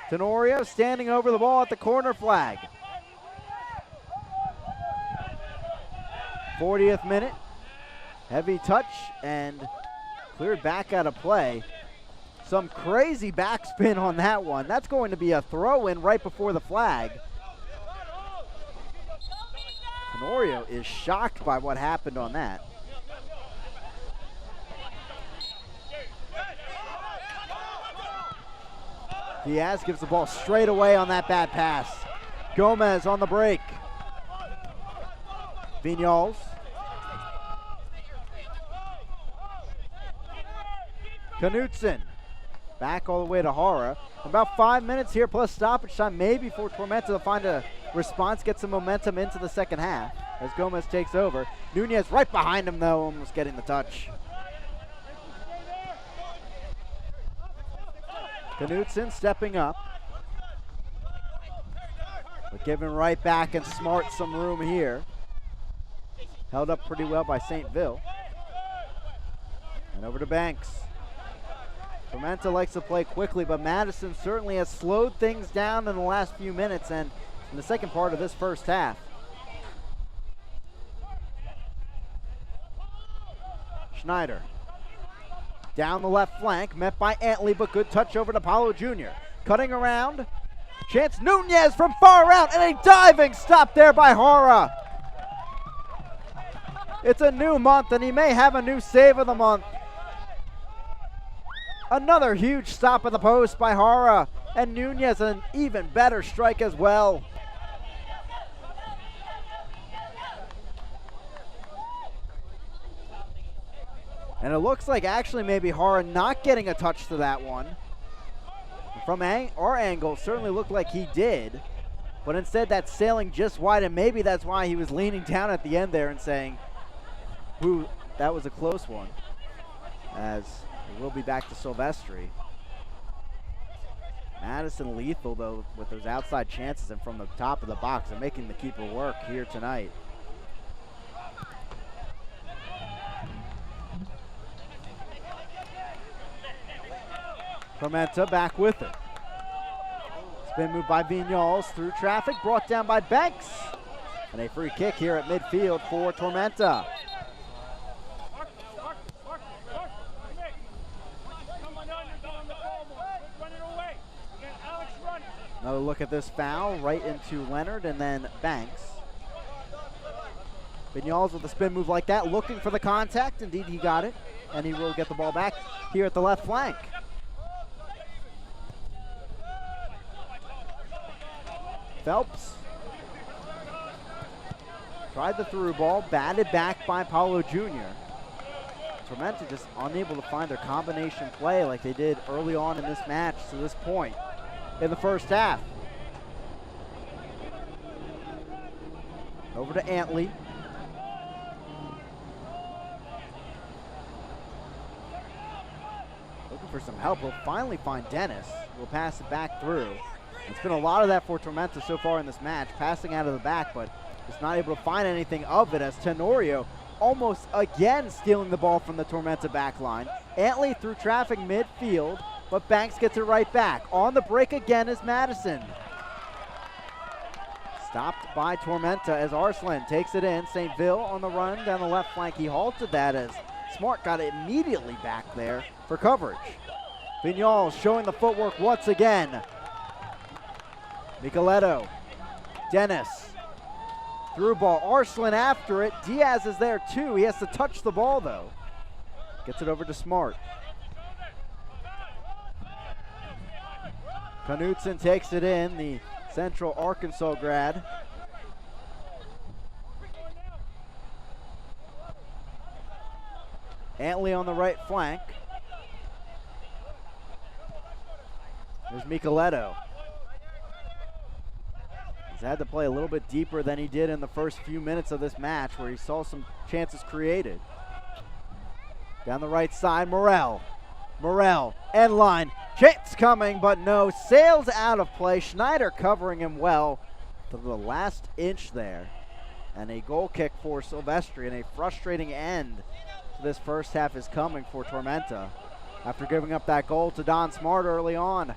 Tenorio standing over the ball at the corner flag. 40th minute. Heavy touch and cleared back out of play. Some crazy backspin on that one. That's going to be a throw-in right before the flag. Tenorio is shocked by what happened on that. Diaz gives the ball straight away on that bad pass. Gomez on the break. Vignals. Knutson back all the way to Hara. About 5 minutes here plus stoppage time maybe for Tormenta to find a response, get some momentum into the second half as Gomez takes over. Nunez right behind him though, almost getting the touch. Knutson stepping up. But giving right back and Smart some room here. Held up pretty well by St. Ville. And over to Banks. Tormenta likes to play quickly, but Madison certainly has slowed things down in the last few minutes and in the second part of this first half. Schneider. Down the left flank, met by Antley, but good touch over to Paulo Jr. Cutting around. Chance Nunez from far out, and a diving stop there by Hara. It's a new month, and he may have a new save of the month. Another huge stop at the post by Hara, and Nunez an even better strike as well. And it looks like actually maybe Hara not getting a touch to that one. From our angle, certainly looked like he did, but instead that's sailing just wide, and maybe that's why he was leaning down at the end there and saying, "Ooh, that was a close one," as it will be back to Silvestri. Madison lethal though with those outside chances and from the top of the box and making the keeper work here tonight. Tormenta back with it. Spin move by Vignals through traffic, brought down by Banks. And a free kick here at midfield for Tormenta. Another look at this foul right into Leonard and then Banks. Vignals with a spin move like that, looking for the contact. Indeed, he got it, and he will get the ball back here at the left flank. Phelps tried the through ball, batted back by Paulo Jr. Tormenta just unable to find their combination play like they did early on in this match to this point in the first half. Over to Antley. Looking for some help. He'll finally find Dennis. We'll pass it back through. It's been a lot of that for Tormenta so far in this match, passing out of the back, but just not able to find anything of it as Tenorio almost again stealing the ball from the Tormenta back line. Antley through traffic midfield, but Banks gets it right back. On the break again is Madison. Stopped by Tormenta as Arslan takes it in. St. Ville on the run down the left flank. He halted that as Smart got it immediately back there for coverage. Vignals showing the footwork once again. Micheletto, Dennis, through ball, Arslan after it. Diaz is there too. He has to touch the ball though. Gets it over to Smart. Knutson takes it in, the Central Arkansas grad. Antley on the right flank. There's Micheletto. He's had to play a little bit deeper than he did in the first few minutes of this match where he saw some chances created. Down the right side, Morel. Morrell, end line. Chance coming, but no. Sails out of play. Schneider covering him well to the last inch there. And a goal kick for Silvestri, and a frustrating end to this first half is coming for Tormenta after giving up that goal to Don Smart early on.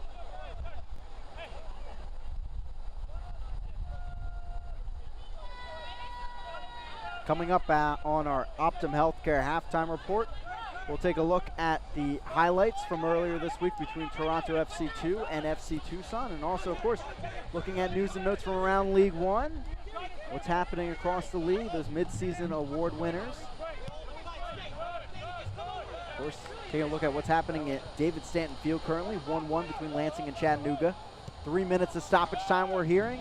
Coming up on our Optum Healthcare halftime report, we'll take a look at the highlights from earlier this week between Toronto FC 2 and FC Tucson, and also, of course, looking at news and notes from around League One, what's happening across the league, those mid-season award winners. Of course, taking a look at what's happening at David Stanton Field currently, 1-1 between Lansing and Chattanooga. 3 minutes of stoppage time we're hearing.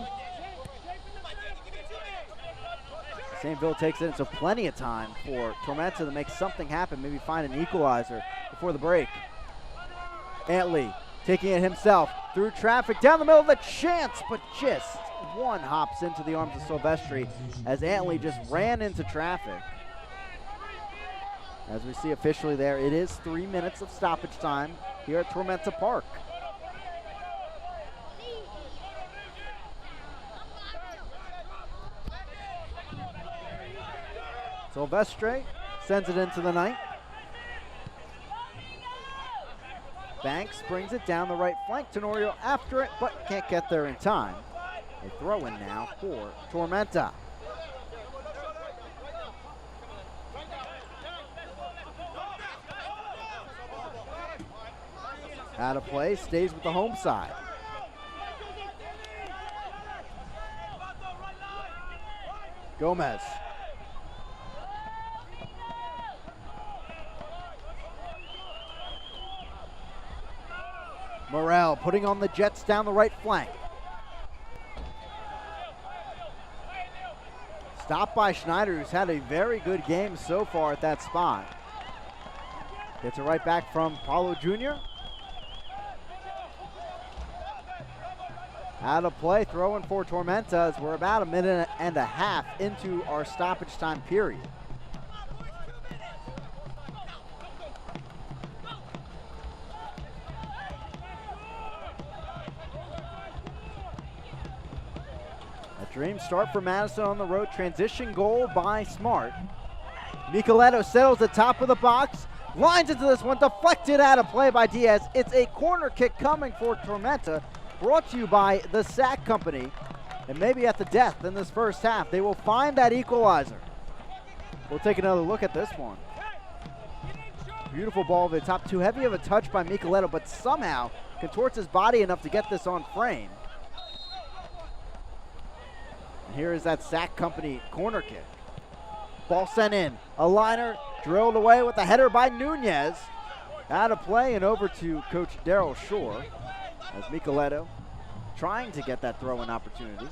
Saintville takes it, so plenty of time for Tormenta to make something happen, maybe find an equalizer before the break. Antley taking it himself through traffic, down the middle of the chance, but just one hops into the arms of Silvestri as Antley just ran into traffic. As we see officially there, it is 3 minutes of stoppage time here at Tormenta Park. Silvestri sends it into the night. Banks brings it down the right flank. Tenorio after it, but can't get there in time. A throw-in now for Tormenta. Out of play, stays with the home side. Gomez. Morrell putting on the Jets down the right flank. Stopped by Schneider, who's had a very good game so far at that spot. Gets it right back from Paulo Jr. Out of play, throwing for Tormenta as we're about a minute and a half into our stoppage time period. Dream start for Madison on the road. Transition goal by Smart. Micheletto settles the top of the box. Lines into this one. Deflected out of play by Diaz. It's a corner kick coming for Tormenta. Brought to you by the Sack Company. And maybe at the death in this first half, they will find that equalizer. We'll take another look at this one. Beautiful ball over the top. Too heavy of a touch by Micheletto, but somehow contorts his body enough to get this on frame. Here is that Sack Company corner kick. Ball sent in. A liner drilled away with a header by Nunez. Out of play and over to Coach Darryl Shore as Micheletto trying to get that throw-in opportunity.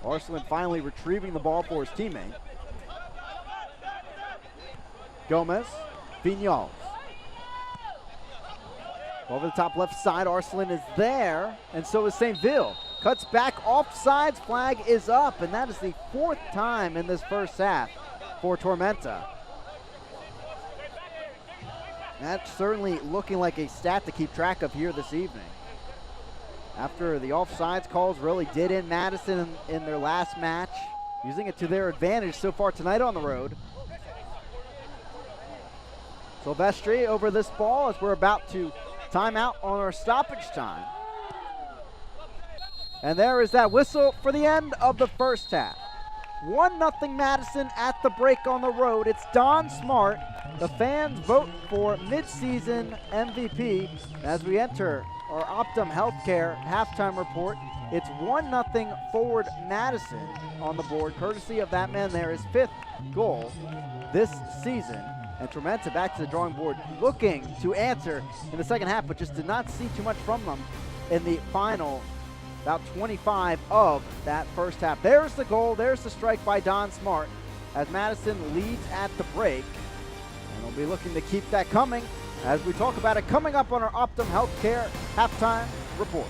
Arslan finally retrieving the ball for his teammate. Gomez, Vignals. Over the top left side, Arslan is there, and so is Saintville. Cuts back, offsides, flag is up, and that is the fourth time in this first half for Tormenta. That's certainly looking like a stat to keep track of here this evening. After the offsides calls really did in Madison in their last match, using it to their advantage so far tonight on the road. Silvestri over this ball as we're about to time out on our stoppage time. And there is that whistle for the end of the first half. 1-0 Madison at the break on the road. It's Don Smart. The fans vote for midseason MVP. As we enter our Optum Healthcare halftime report, it's 1-0 forward Madison on the board, courtesy of that man there, his fifth goal this season. And Tormenta back to the drawing board, looking to answer in the second half, but just did not see too much from them in the final about 25 of that first half. There's the goal, there's the strike by Don Smart as Madison leads at the break. And we'll be looking to keep that coming as we talk about it coming up on our Optum Healthcare halftime report.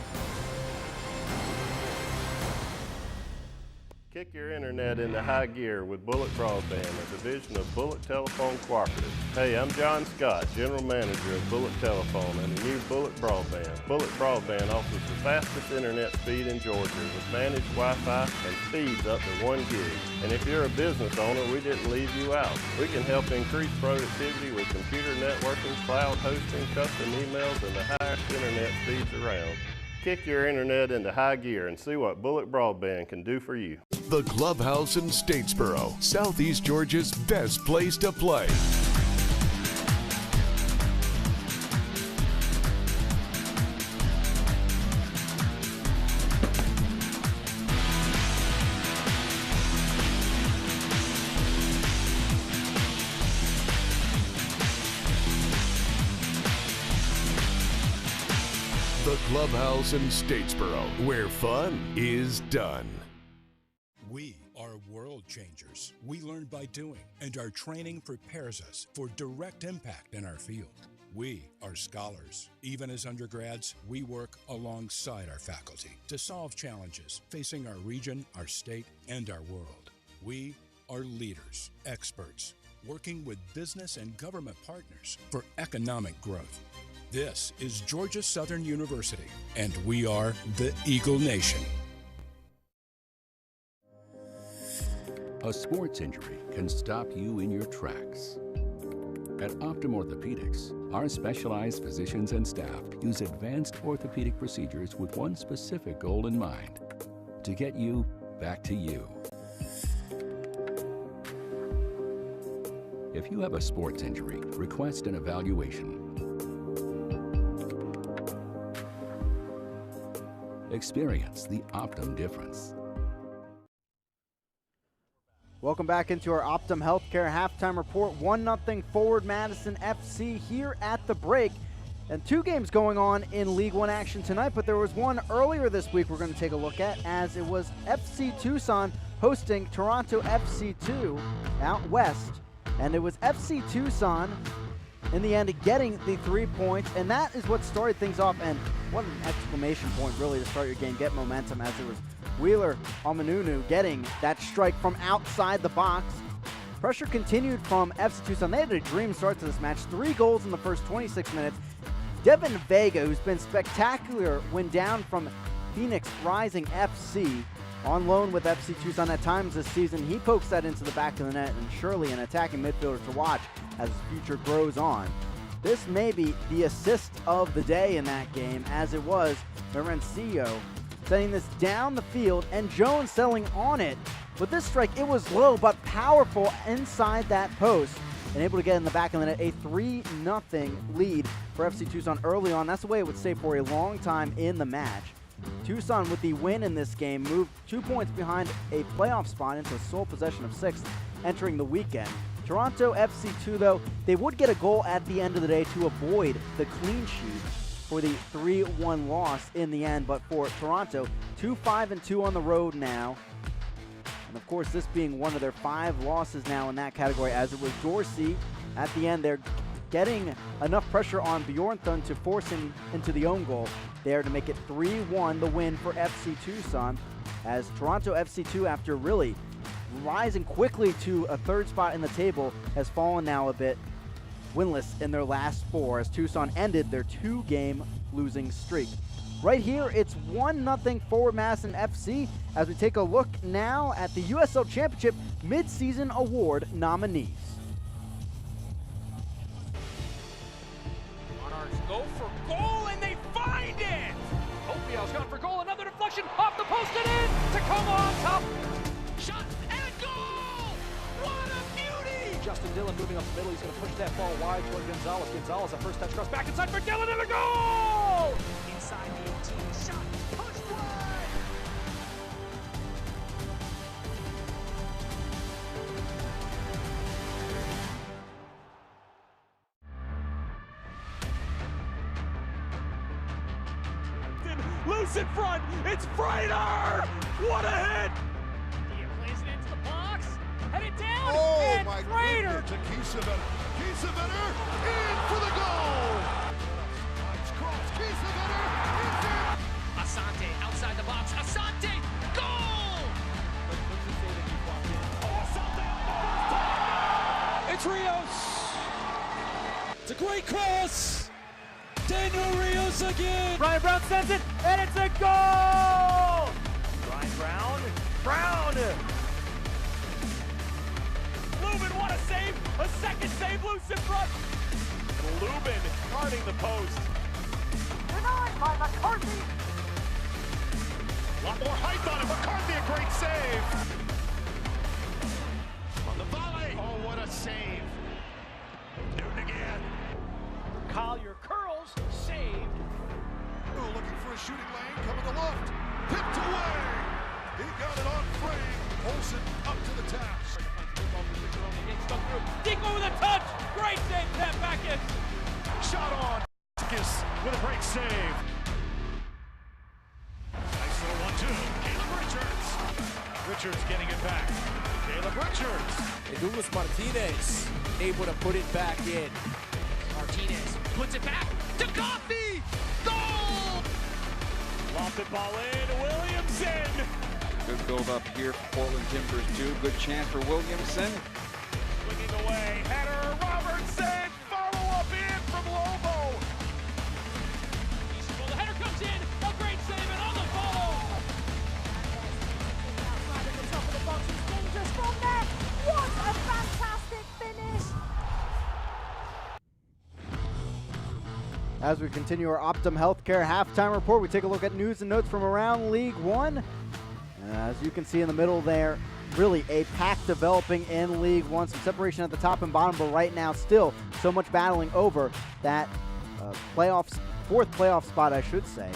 Kick your internet into high gear with Bullet Broadband, a division of Bullet Telephone Cooperative. Hey, I'm John Scott, General Manager of Bullet Telephone and the new Bullet Broadband. Bullet Broadband offers the fastest internet speed in Georgia with managed Wi-Fi and speeds up to 1 gig. And if you're a business owner, we didn't leave you out. We can help increase productivity with computer networking, cloud hosting, custom emails, and the highest internet speeds around. Kick your internet into high gear and see what Bullet Broadband can do for you. The Clubhouse in Statesboro, Southeast Georgia's best place to play. The Clubhouse in Statesboro, where fun is done. We are world changers. We learn by doing, and our training prepares us for direct impact in our field. We are scholars. Even as undergrads, we work alongside our faculty to solve challenges facing our region, our state, and our world. We are leaders, experts, working with business and government partners for economic growth. This is Georgia Southern University, and we are the Eagle Nation. A sports injury can stop you in your tracks. At Optum Orthopedics, our specialized physicians and staff use advanced orthopedic procedures with one specific goal in mind: to get you back to you. If you have a sports injury, request an evaluation. Experience the Optum difference. Welcome back into our Optum Healthcare halftime report. 1-0 Forward Madison FC here at the break. And 2 games going on in League One action tonight, but there was one earlier this week we're going to take a look at, as it was FC Tucson hosting Toronto FC2 out west. And it was FC Tucson in the end getting the 3 points, and that is what started things off. And what an exclamation point really to start your game, get momentum, as it was Wheeler Amanunu getting that strike from outside the box. Pressure continued from FC Tucson. They had a dream start to this match. 3 goals in the first 26 minutes. Devin Vega, who's been spectacular when down from Phoenix Rising FC, on loan with FC Tucson at times this season, he pokes that into the back of the net, and surely an attacking midfielder to watch as his future grows on. This may be the assist of the day in that game, as it was Lorencio sending this down the field and Jones settling on it. With this strike, it was low but powerful inside that post, and able to get in the back of the net. A 3-0 lead for FC Tucson early on. That's the way it would stay for a long time in the match. Tucson, with the win in this game, moved 2 points behind a playoff spot into sole possession of 6th entering the weekend. Toronto FC2, though, they would get a goal at the end of the day to avoid the clean sheet for the 3-1 loss in the end. But for Toronto, 2-5-2 on the road now. And of course, this being one of their 5 losses now in that category, as it was Dorsey at the end. They're getting enough pressure on Bjornthun to force him into the own goal there to make it 3-1, the win for FC Tucson, as Toronto FC2, after really rising quickly to a 3rd spot in the table, has fallen now a bit, winless in their last 4, as Tucson ended their 2-game losing streak. Right here, it's 1-0 Forward Madison FC, as we take a look now at the USL Championship Mid-Season Award nominees. Monarchs go for goal, and they find it! Opiel's gone for goal, another deflection, off the post and in, to come on top. Shot and goal! What a beauty! Justin Dillon moving up the middle, he's going to push that ball wide toward Gonzalez. Gonzalez, a first touch cross back inside for Dillon, and a goal! Inside the 18, shot, push wide! Loose in front, it's Freighter! What a hit! Dia plays it into the box, headed down, and Freighter! To Kiesewetter. Kiesewetter in for the goal! Nice cross, Kiesewetter is in! Asante outside the box, Asante, goal! It's a great cross. Daniel Rios again. Brian Brown sends it, and it's a goal! Brian Brown. Lubin, what a save! A second save, loose in front. Lubin guarding the post. Denied by McCarthy. A lot more height on it. McCarthy, a great save. On the volley. Oh, what a save. Newton again. Collier curls, saved. Ooh, looking for a shooting lane, coming to left. Pipped away. He got it on frame. Olsen up to the task. Dico with a touch. Great save, Pat Backus. Shot on. Backus with a great save. Nice little 1-2. Caleb Richards. Richards getting it back. Caleb Richards. And Douglas Martinez able to put it back in. Martinez puts it back to Coffey. Goal! Lofted ball in. Williamson. Good build up here for Portland Timbers too. Good chance for Williamson. Swinging away. Header. Robertson. Follow up in from Lobo. The header comes in. A great save and on the follow. Outside of the top of the box. It's dangerous from there. What a fantastic finish. As we continue our Optum Healthcare halftime report, we take a look at news and notes from around League One. As you can see in the middle there, really a pack developing in League One. Some separation at the top and bottom, but right now still so much battling over that fourth playoff spot, I should say.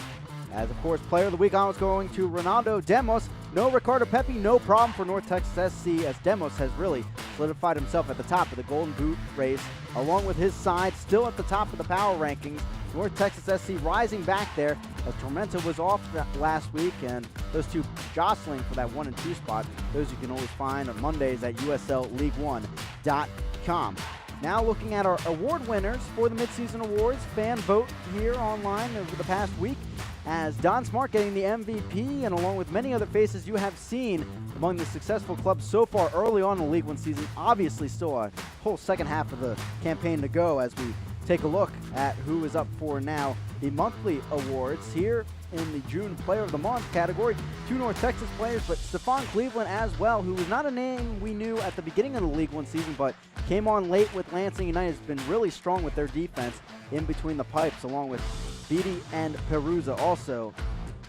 As, of course, player of the week honor is going to Ronaldo Demos. No Ricardo Pepi, no problem for North Texas SC, as Demos has really solidified himself at the top of the Golden Boot race, along with his side still at the top of the power rankings. North Texas SC rising back there as Tormenta was off last week, and those two jostling for that 1 and 2 spot. Those you can always find on Mondays at USLLeague1.com. Now looking at our award winners for the midseason awards, fan vote here online over the past week, as Don Smart getting the MVP, and along with many other faces you have seen among the successful clubs so far early on in the League One season. Obviously still a whole second half of the campaign to go as we take a look at who is up for now the monthly awards here in the June Player of the Month category. 2 North Texas players, but Stephon Cleveland as well, who was not a name we knew at the beginning of the League One season, but came on late with Lansing United. Has been really strong with their defense in between the pipes, along with Beatty and Perusa also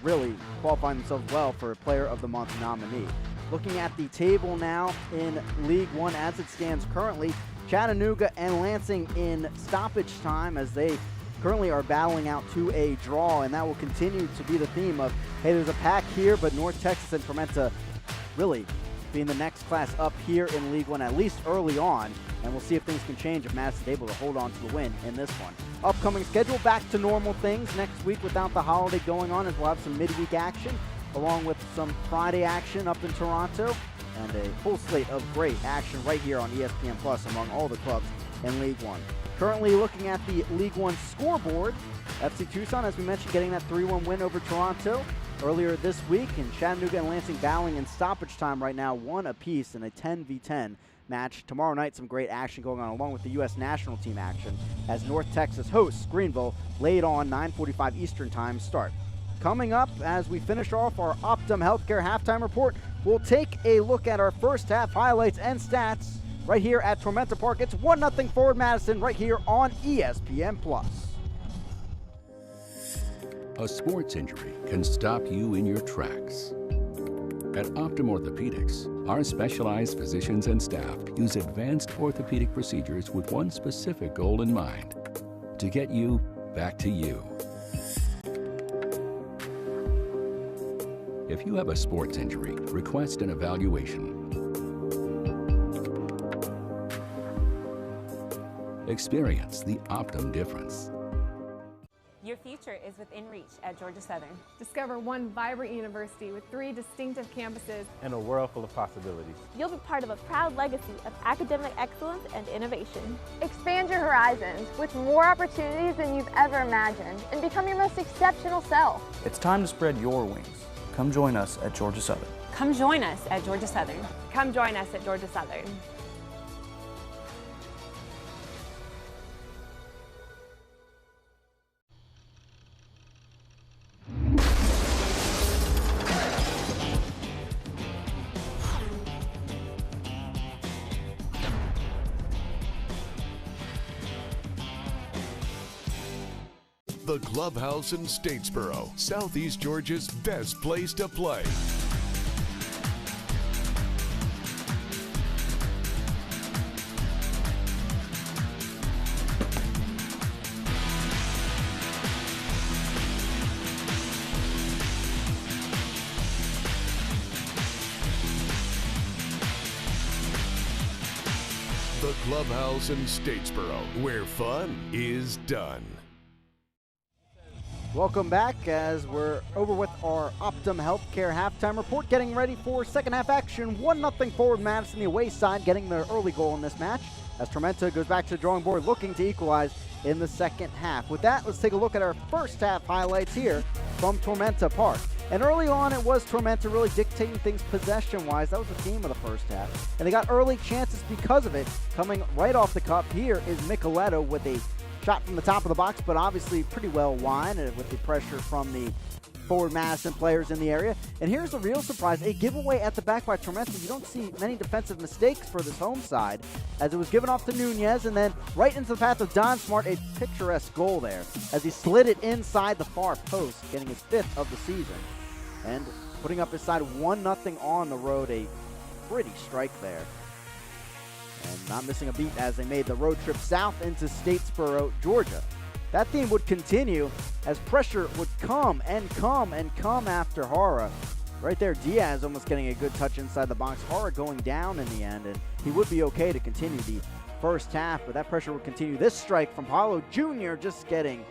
really qualifying themselves well for a Player of the Month nominee. Looking at the table now in League One as it stands currently, Chattanooga and Lansing in stoppage time as they currently are battling out to a draw, and that will continue to be the theme of, hey, there's a pack here, but North Texas and Tormenta really being the next class up here in League One, at least early on, and we'll see if things can change if Madison's able to hold on to the win in this one. Upcoming schedule, back to normal things next week without the holiday going on, as we'll have some midweek action, along with some Friday action up in Toronto, and a full slate of great action right here on ESPN Plus among all the clubs in League One. Currently looking at the League One scoreboard, FC Tucson, as we mentioned, getting that 3-1 win over Toronto earlier this week, and Chattanooga and Lansing battling in stoppage time right now, 1 apiece in a 10v10 match. Tomorrow night, some great action going on, along with the U.S. national team action, as North Texas hosts Greenville late on 9:45 Eastern time start. Coming up, as we finish off our Optum Healthcare halftime report, we'll take a look at our first half highlights and stats right here at Tormenta Park. It's 1-0 forward Madison right here on ESPN+. A sports injury can stop you in your tracks. At Optum Orthopedics, our specialized physicians and staff use advanced orthopedic procedures with one specific goal in mind: to get you back to you. If you have a sports injury, request an evaluation. Experience the Optum difference. Your future is within reach at Georgia Southern. Discover one vibrant university with 3 distinctive campuses and a world full of possibilities. You'll be part of a proud legacy of academic excellence and innovation. Expand your horizons with more opportunities than you've ever imagined and become your most exceptional self. It's time to spread your wings. Come join us at Georgia Southern. Come join us at Georgia Southern. Come join us at Georgia Southern. The Clubhouse in Statesboro, Southeast Georgia's best place to play. The Clubhouse in Statesboro, where fun is done. Welcome back as we're over with our Optum Healthcare halftime report, getting ready for second half action. 1-0 forward Madison, the away side, getting their early goal in this match as Tormenta goes back to the drawing board looking to equalize in the second half. With that, let's take a look at our first half highlights here from Tormenta Park. And early on, it was Tormenta really dictating things possession-wise. That was the theme of the first half. And they got early chances because of it. Coming right off the cup here is Micheletto with a shot from the top of the box, but obviously pretty well wide with the pressure from the forward Madison players in the area. And here's the real surprise, a giveaway at the back by Tormenta. You don't see many defensive mistakes for this home side, as it was given off to Nunez, and then right into the path of Don Smart, a picturesque goal there, as he slid it inside the far post, getting his 5th of the season. And putting up his side 1-0 on the road, a pretty strike there. And not missing a beat as they made the road trip south into Statesboro, Georgia. That theme would continue as pressure would come and come and come after Hara. Right there, Diaz almost getting a good touch inside the box. Hara going down in the end, and he would be okay to continue the first half, but that pressure would continue. This strike from Paulo Jr. just getting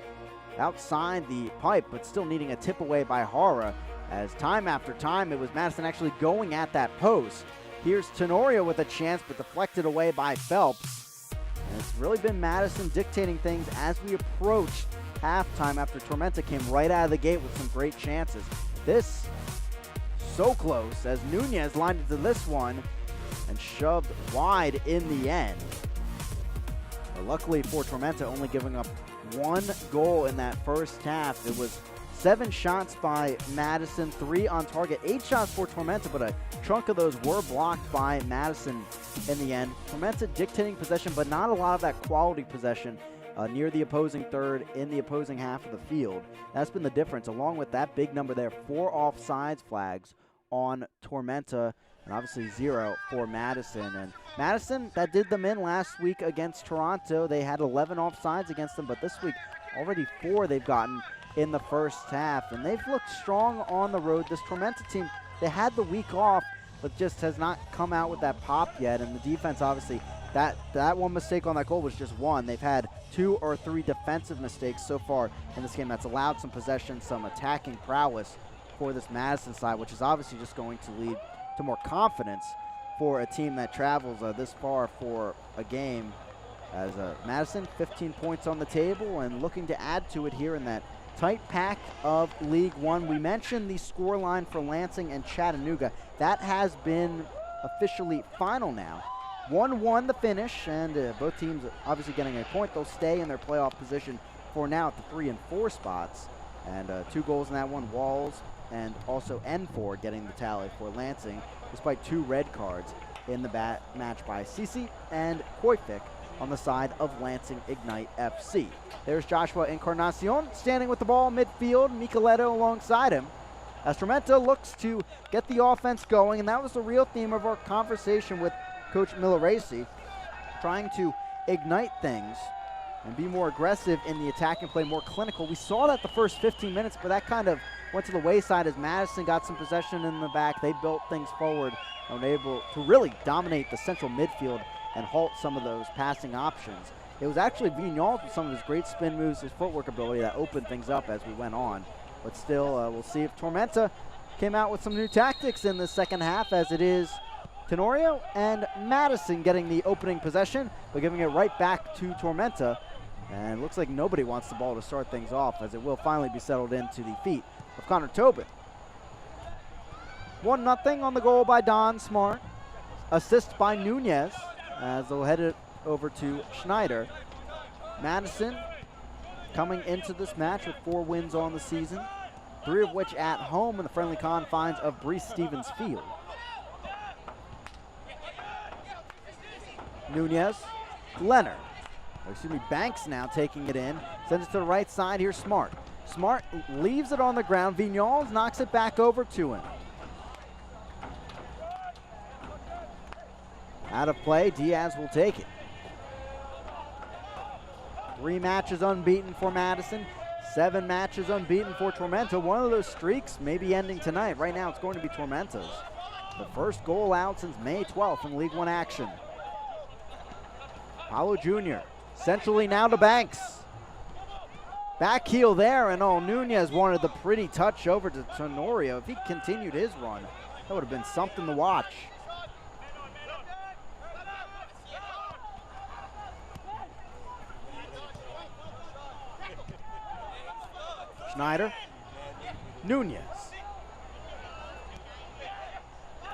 outside the pipe, but still needing a tip away by Hara, as time after time it was Madison actually going at that post. Here's Tenorio with a chance, but deflected away by Phelps. And it's really been Madison dictating things as we approach halftime after Tormenta came right out of the gate with some great chances. This so close as Nunez lined into this one and shoved wide in the end. But luckily for Tormenta, only giving up 1 goal in that first half. It was 7 shots by Madison, 3 on target, 8 shots for Tormenta, but a chunk of those were blocked by Madison in the end. Tormenta dictating possession, but not a lot of that quality possession near the opposing third in the opposing half of the field. That's been the difference, along with that big number there, 4 offsides flags on Tormenta, and obviously 0 for Madison. And Madison, that did them in last week against Toronto. They had 11 offsides against them, but this week already 4 they've gotten in the first half, and they've looked strong on the road. This Tormenta team, they had the week off, but just has not come out with that pop yet, and the defense, obviously, that one mistake on that goal was just one. They've had 2 or 3 defensive mistakes so far in this game that's allowed some possession, some attacking prowess for this Madison side, which is obviously just going to lead to more confidence for a team that travels this far for a game. As Madison, 15 points on the table and looking to add to it here in that tight pack of League One. We mentioned the scoreline for Lansing and Chattanooga. That has been officially final now. 1-1 the finish, and both teams obviously getting a point. They'll stay in their playoff position for now at the 3 and 4 spots. And 2 goals in that one, Walls and also N4 getting the tally for Lansing, despite 2 red cards in the match by Sisi and Koifik on the side of Lansing Ignite FC. There's Joshua Encarnacion standing with the ball midfield, Micheletto alongside him, as Tormenta looks to get the offense going, and that was the real theme of our conversation with Coach Milaresi, trying to ignite things and be more aggressive in the attack and play more clinical. We saw that the first 15 minutes, but that kind of went to the wayside as Madison got some possession in the back. They built things forward and were able to really dominate the central midfield and halt some of those passing options. It was actually Vigneault with some of his great spin moves, his footwork ability that opened things up as we went on. But still, we'll see if Tormenta came out with some new tactics in the second half, as it is Tenorio and Madison getting the opening possession, but giving it right back to Tormenta. And it looks like nobody wants the ball to start things off, as it will finally be settled into the feet of Connor Tobin. 1-0 on the goal by Don Smart. Assist by Nunez, as they'll head it over to Schneider. Madison coming into this match with 4 wins on the season, 3 of which at home in the friendly confines of Breese Stevens Field. Nunez, Leonard, Banks now taking it in. Sends it to the right side. Here's Smart. Smart leaves it on the ground. Vignals knocks it back over to him. Out of play. Diaz will take it. 3 matches unbeaten for Madison. 7 matches unbeaten for Tormenta. One of those streaks may be ending tonight. Right now it's going to be Tormenta's. The first goal out since May 12th in League One action. Paulo Jr. centrally now to Banks. Back heel there, and Nunez wanted the pretty touch over to Tenorio. If he continued his run, that would have been something to watch. Schneider. Nunez.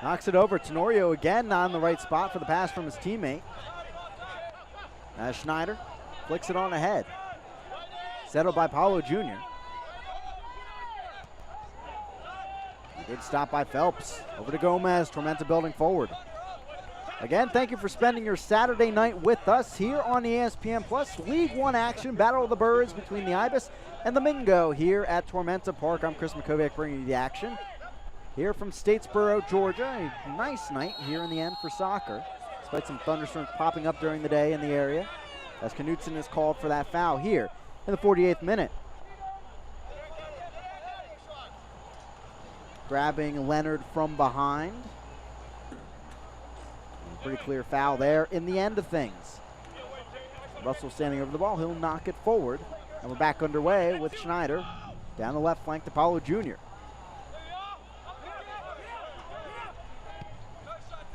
Knocks it over. Tenorio again, not in the right spot for the pass from his teammate. As Schneider flicks it on ahead. Settled by Paulo Jr. Good stop by Phelps. Over to Gomez. Tormenta building forward. Again, thank you for spending your Saturday night with us here on ESPN Plus. League One action, Battle of the Birds between the Ibis and the Mingo here at Tormenta Park. I'm Chris Makovic bringing you the action. Here from Statesboro, Georgia. A nice night here in the end for soccer, despite some thunderstorms popping up during the day in the area, as Knutson is called for that foul here in the 48th minute. Grabbing Leonard from behind. Pretty clear foul there in the end of things. Russell standing over the ball. He'll knock it forward. And we're back underway with Schneider. Down the left flank to Paulo Jr.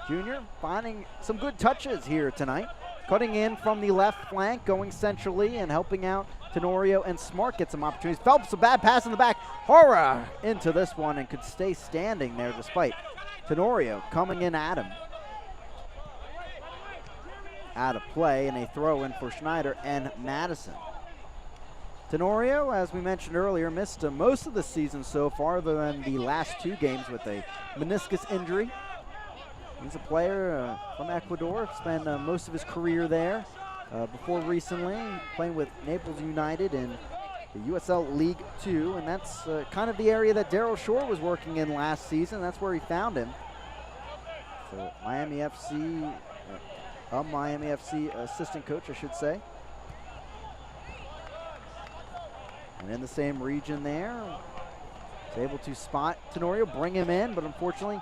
Jr. finding some good touches here tonight. Cutting in from the left flank, going centrally and helping out Tenorio, and Smart get some opportunities. Phelps, a bad pass in the back. Hora into this one and could stay standing there despite Tenorio coming in at him. Out of play, and a throw in for Schneider and Madison. Tenorio, as we mentioned earlier, missed most of the season so far, other than the last 2 games with a meniscus injury. He's a player from Ecuador, spent most of his career there before recently playing with Naples United in the USL League 2, and that's kind of the area that Daryl Shore was working in last season. That's where he found him. So Miami FC, Miami FC assistant coach, I should say. And in the same region there, was able to spot Tenorio, bring him in, but unfortunately,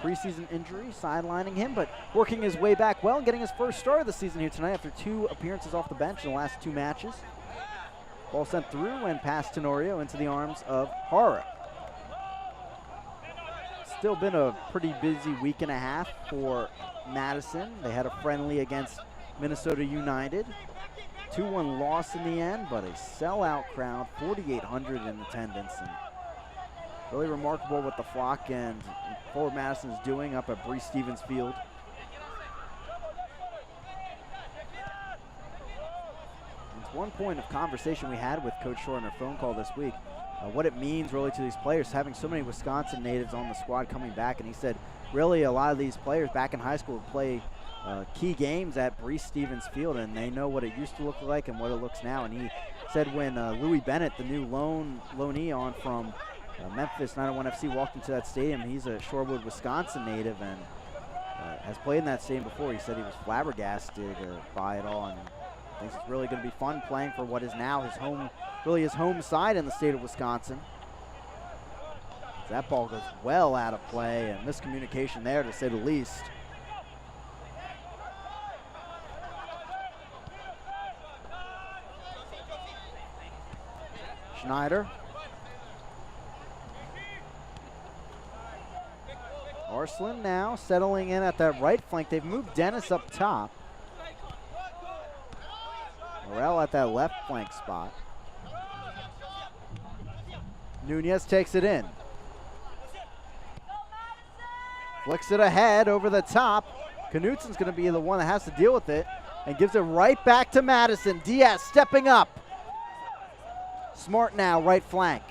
preseason injury sidelining him, but working his way back well and getting his first start of the season here tonight after 2 appearances off the bench in the last 2 matches. Ball sent through and past Tenorio into the arms of Hara. Still been a pretty busy week and a half for Madison. They had a friendly against Minnesota United. 2-1 loss in the end, but a sellout crowd, 4,800 in attendance. And really remarkable what the Flock and Forward Madison is doing up at Breese Stevens Field. It's one point of conversation we had with Coach Shore on our phone call this week, what it means really to these players, having so many Wisconsin natives on the squad coming back. And he said really a lot of these players back in high school would play key games at Breese Stevens Field, and they know what it used to look like and what it looks now. And he said when Louis Bennett, the new loanee on from Memphis 901 FC, walked into that stadium, he's a Shorewood, Wisconsin native and has played in that stadium before. He said he was flabbergasted by it all and thinks it's really going to be fun playing for what is now his home, really his home side in the state of Wisconsin. That ball goes well out of play and miscommunication there, to say the least. Schneider. Arslan now settling in at that right flank. They've moved Dennis up top. Morel at that left flank spot. Nunez takes it in. Flicks it ahead over the top. Knutson's going to be the one that has to deal with it and gives it right back to Madison. Diaz stepping up. Smart now, right flank.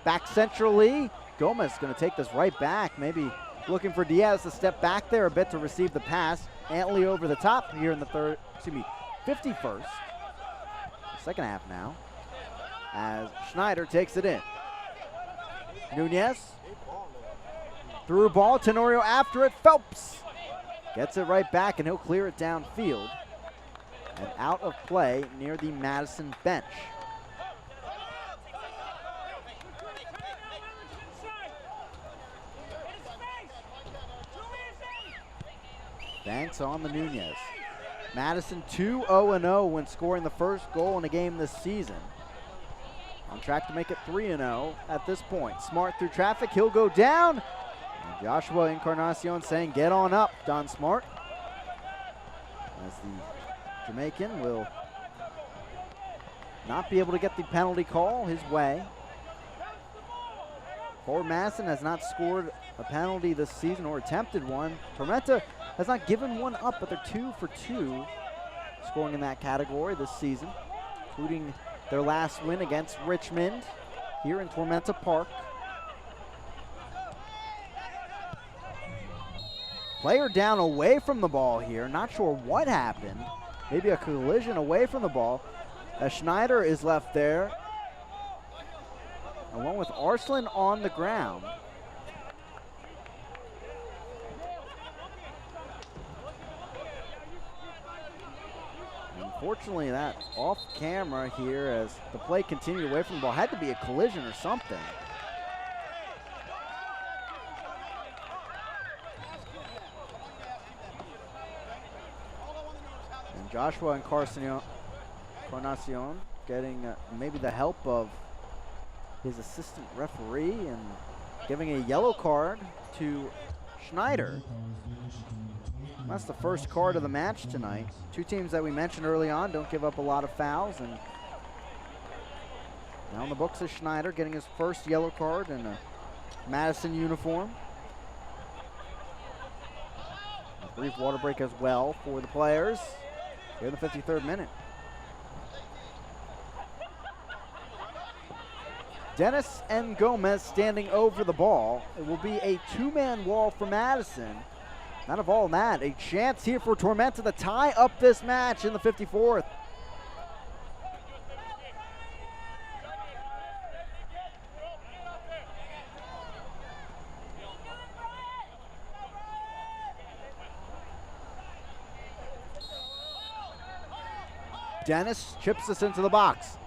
Back centrally. Gomez going to take this right back. Maybe looking for Diaz to step back there a bit to receive the pass. Antley over the top here in the 51st. second half now, as Schneider takes it in. Nunez through ball, Tenorio after it, Phelps gets it right back and he'll clear it downfield and out of play near the Madison bench. Banks on the Nunez. Madison 2-0-0 when scoring the first goal in a game this season. On track to make it 3-0 at this point. Smart through traffic, he'll go down. And Joshua Encarnacion saying, get on up, Don Smart. As the Jamaican will not be able to get the penalty call his way. Forward Madison has not scored a penalty this season or attempted one. Tormenta has not given one up, but they're 2 for 2 scoring in that category this season, including their last win against Richmond here in Tormenta Park. Player down away from the ball here. Not sure what happened. Maybe a collision away from the ball. As Schneider is left there, along with Arslan on the ground. Unfortunately, that off camera here as the play continued away from the ball. Had to be a collision or something. And Joshua Encarnacion getting maybe the help of his assistant referee and giving a yellow card to Schneider. That's the first card of the match tonight. Two teams that we mentioned early on don't give up a lot of fouls, and now in the books is Schneider getting his first yellow card in a Madison uniform. A brief water break as well for the players here in the 53rd minute. Dennis and Gomez standing over the ball. It will be a two-man wall for Madison. Not of all that, a chance here for Tormenta to tie up this match in the 54th. Dennis chips this into the box.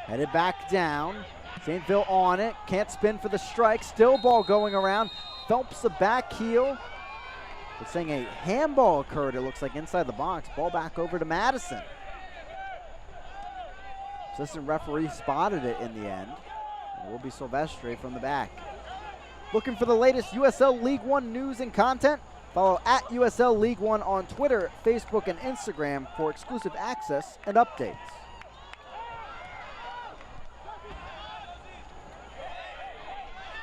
Headed back down. St. Phil on it, can't spin for the strike, still ball going around. Phelps the back heel. It's saying a handball occurred, it looks like, inside the box. Ball back over to Madison. Assistant referee spotted it in the end. It will be Silvestre from the back. Looking for the latest USL League One news and content? Follow at USL League One on Twitter, Facebook, and Instagram for exclusive access and updates.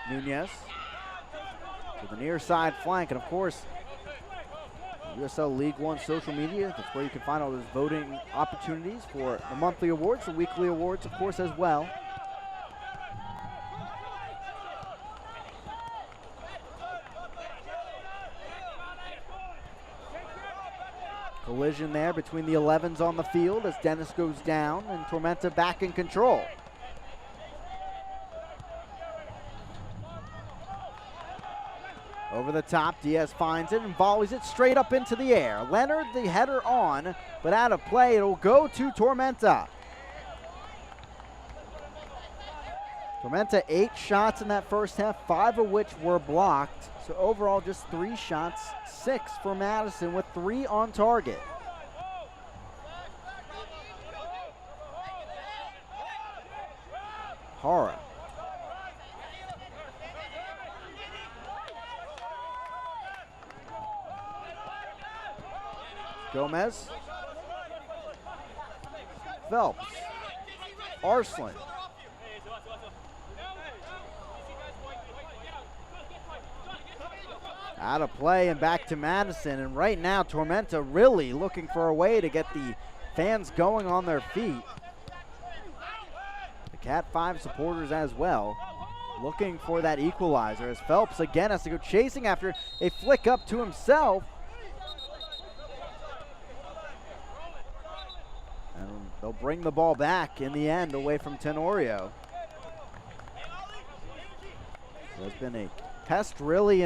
Nunez to the near side flank, and of course, USL League One social media. That's where you can find all those voting opportunities for the monthly awards, the weekly awards, of course, as well. Collision there between the 11s on the field as Dennis goes down and Tormenta back in control. Over the top, Diaz finds it and volleys it straight up into the air. Leonard, the header on, but out of play. It'll go to Tormenta. Tormenta 8 shots in that first half, 5 of which were blocked. So overall, just 3 shots, 6 for Madison with 3 on target. Hara. Gomez. Phelps. Arslan. Out of play and back to Madison. And right now, Tormenta really looking for a way to get the fans going on their feet. The Cat 5 supporters as well, looking for that equalizer as Phelps again has to go chasing after a flick up to himself. And they'll bring the ball back in the end away from Tenorio. There's been a test really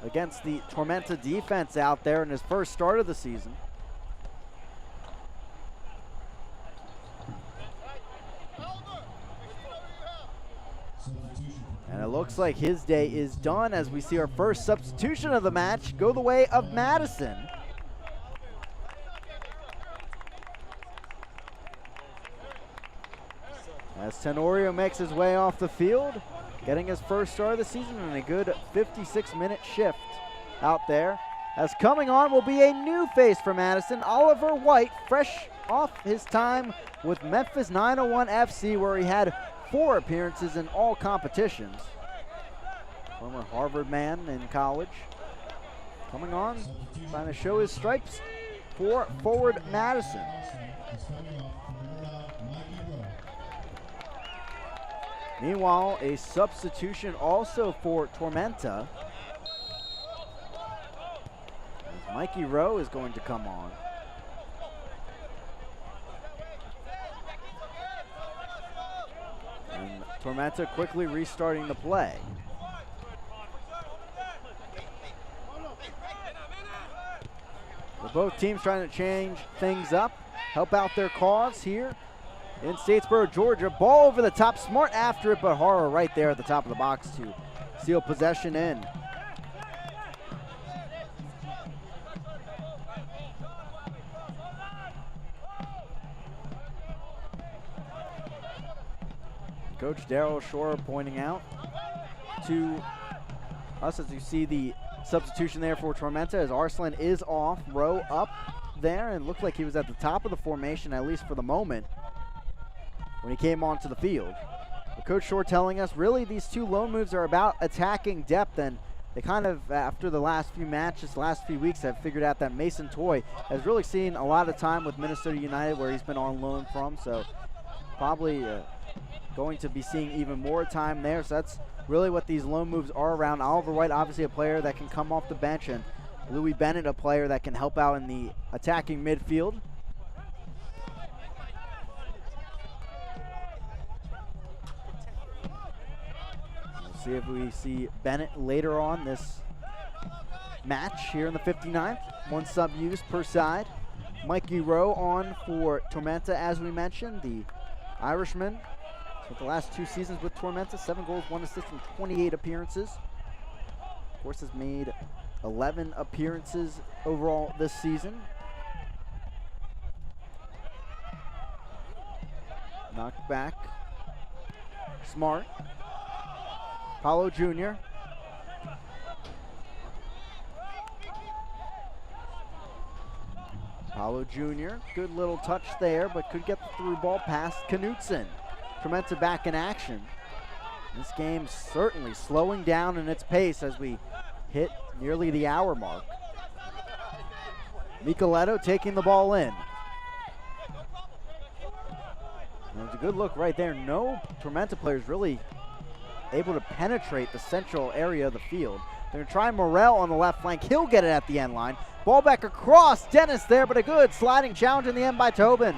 against the Tormenta defense out there in his first start of the season. And it looks like his day is done as we see our first substitution of the match go the way of Madison. As Tenorio makes his way off the field, getting his first start of the season in a good 56-minute shift out there. As coming on will be a new face for Madison, Oliver White, fresh off his time with Memphis 901 FC, where he had 4 appearances in all competitions. Former Harvard man in college. Coming on, trying to show his stripes for forward Madison. Meanwhile, a substitution also for Tormenta. As Mikey Rowe is going to come on. And Tormenta quickly restarting the play. With both teams trying to change things up, help out their cause here in Statesboro, Georgia. Ball over the top, smart after it, but Hara right there at the top of the box to seal possession in. Coach Darryl Shore pointing out to us as you see the substitution there for Tormenta as Arslan is off, Rowe up there, and looked like he was at the top of the formation, at least for the moment, when he came onto the field. But Coach Shore telling us really these two loan moves are about attacking depth, and they kind of, after the last few matches, last few weeks, have figured out that Mason Toy has really seen a lot of time with Minnesota United where he's been on loan from, so probably going to be seeing even more time there. So that's really what these loan moves are around. Oliver White, obviously a player that can come off the bench, and Louis Bennett, a player that can help out in the attacking midfield. We'll see if we see Bennett later on this match here in the 59th. 1 sub used per side. Mikey Rowe on for Tormenta, as we mentioned, the Irishman. With the last 2 seasons with Tormenta, 7 goals, 1 assist in 28 appearances. Of course, has made 11 appearances overall this season. Knocked back. Smart. Paulo Jr. Paulo Jr., good little touch there, but could get the through ball past Knutson. Tormenta back in action. This game certainly slowing down in its pace as we hit nearly the hour mark. Micheletto taking the ball in. And it was a good look right there. No Tormenta players really able to penetrate the central area of the field. They're going to try Morel on the left flank. He'll get it at the end line. Ball back across. Dennis there, but a good sliding challenge in the end by Tobin.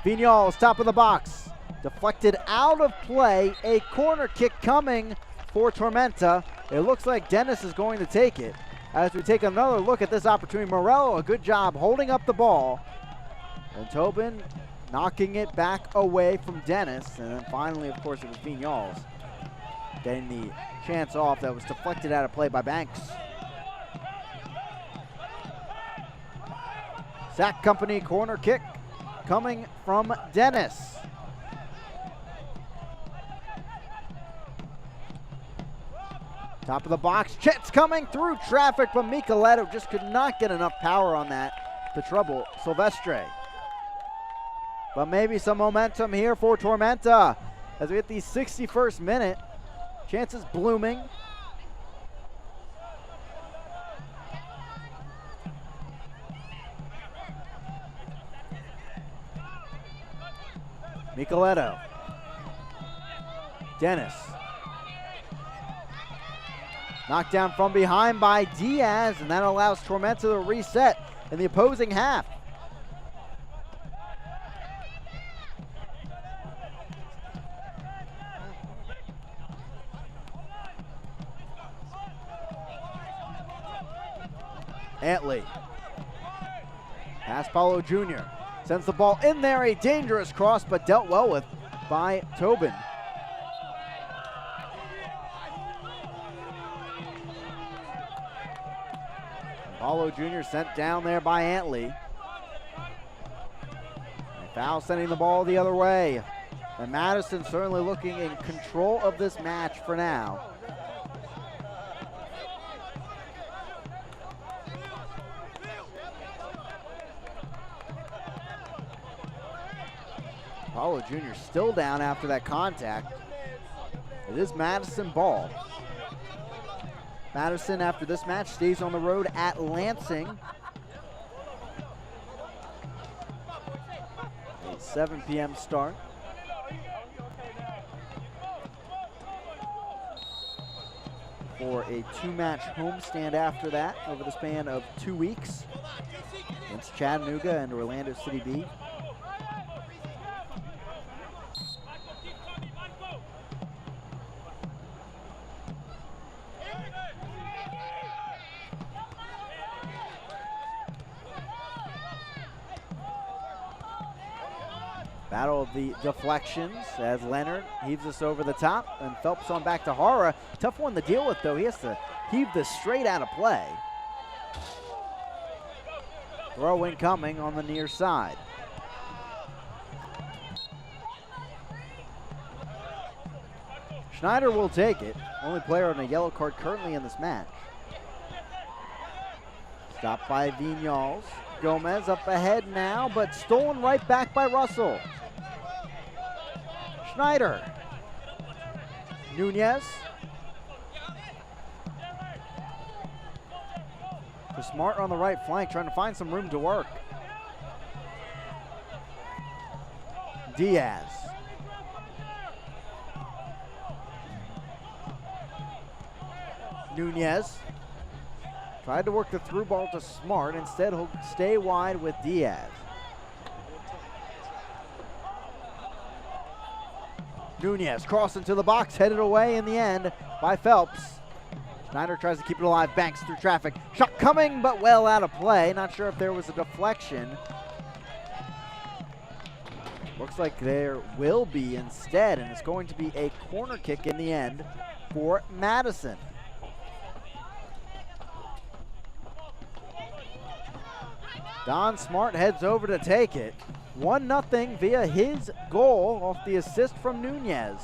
Vignals, top of the box. Deflected out of play. A corner kick coming for Tormenta. It looks like Dennis is going to take it. As we take another look at this opportunity, Morello, a good job holding up the ball. And Tobin knocking it back away from Dennis. And then finally, of course, it was Vignals getting the chance off that was deflected out of play by Banks. Sack Company corner kick coming from Dennis. Top of the box, Chet's coming through traffic, but Micheletto just could not get enough power on that to trouble Silvestre. But maybe some momentum here for Tormenta as we hit the 61st minute. Chances blooming. Micheletto. Dennis. Knocked down from behind by Diaz, and that allows Tormenta to reset in the opposing half. Antley. Pass Paulo Jr. Sends the ball in there. A dangerous cross, but dealt well with by Tobin. Paulo Jr. sent down there by Antley. A foul sending the ball the other way. And Madison certainly looking in control of this match for now. Paulo Jr. still down after that contact. It is Madison ball. Madison, after this match, stays on the road at Lansing. A 7 p.m. start. For a 2-match homestand after that over the span of 2 weeks against Chattanooga and Orlando City B. Battle of the deflections as Leonard heaves this over the top, and Phelps on back to Hara. Tough one to deal with, though. He has to heave this straight out of play. Throw incoming on the near side. Schneider will take it. Only player on a yellow card currently in this match. Stopped by Vignals. Gomez up ahead now, but stolen right back by Russell. Schneider. Nunez. To Smart on the right flank, trying to find some room to work. Diaz. Nunez. Tried to work the through ball to Smart. Instead, he'll stay wide with Diaz. Nunez crossing to the box, headed away in the end by Phelps. Schneider tries to keep it alive, banks through traffic. Shot coming, but well out of play. Not sure if there was a deflection. Looks like there will be instead, and it's going to be a corner kick in the end for Madison. Don Smart heads over to take it. 1-0 via his goal off the assist from Nunez.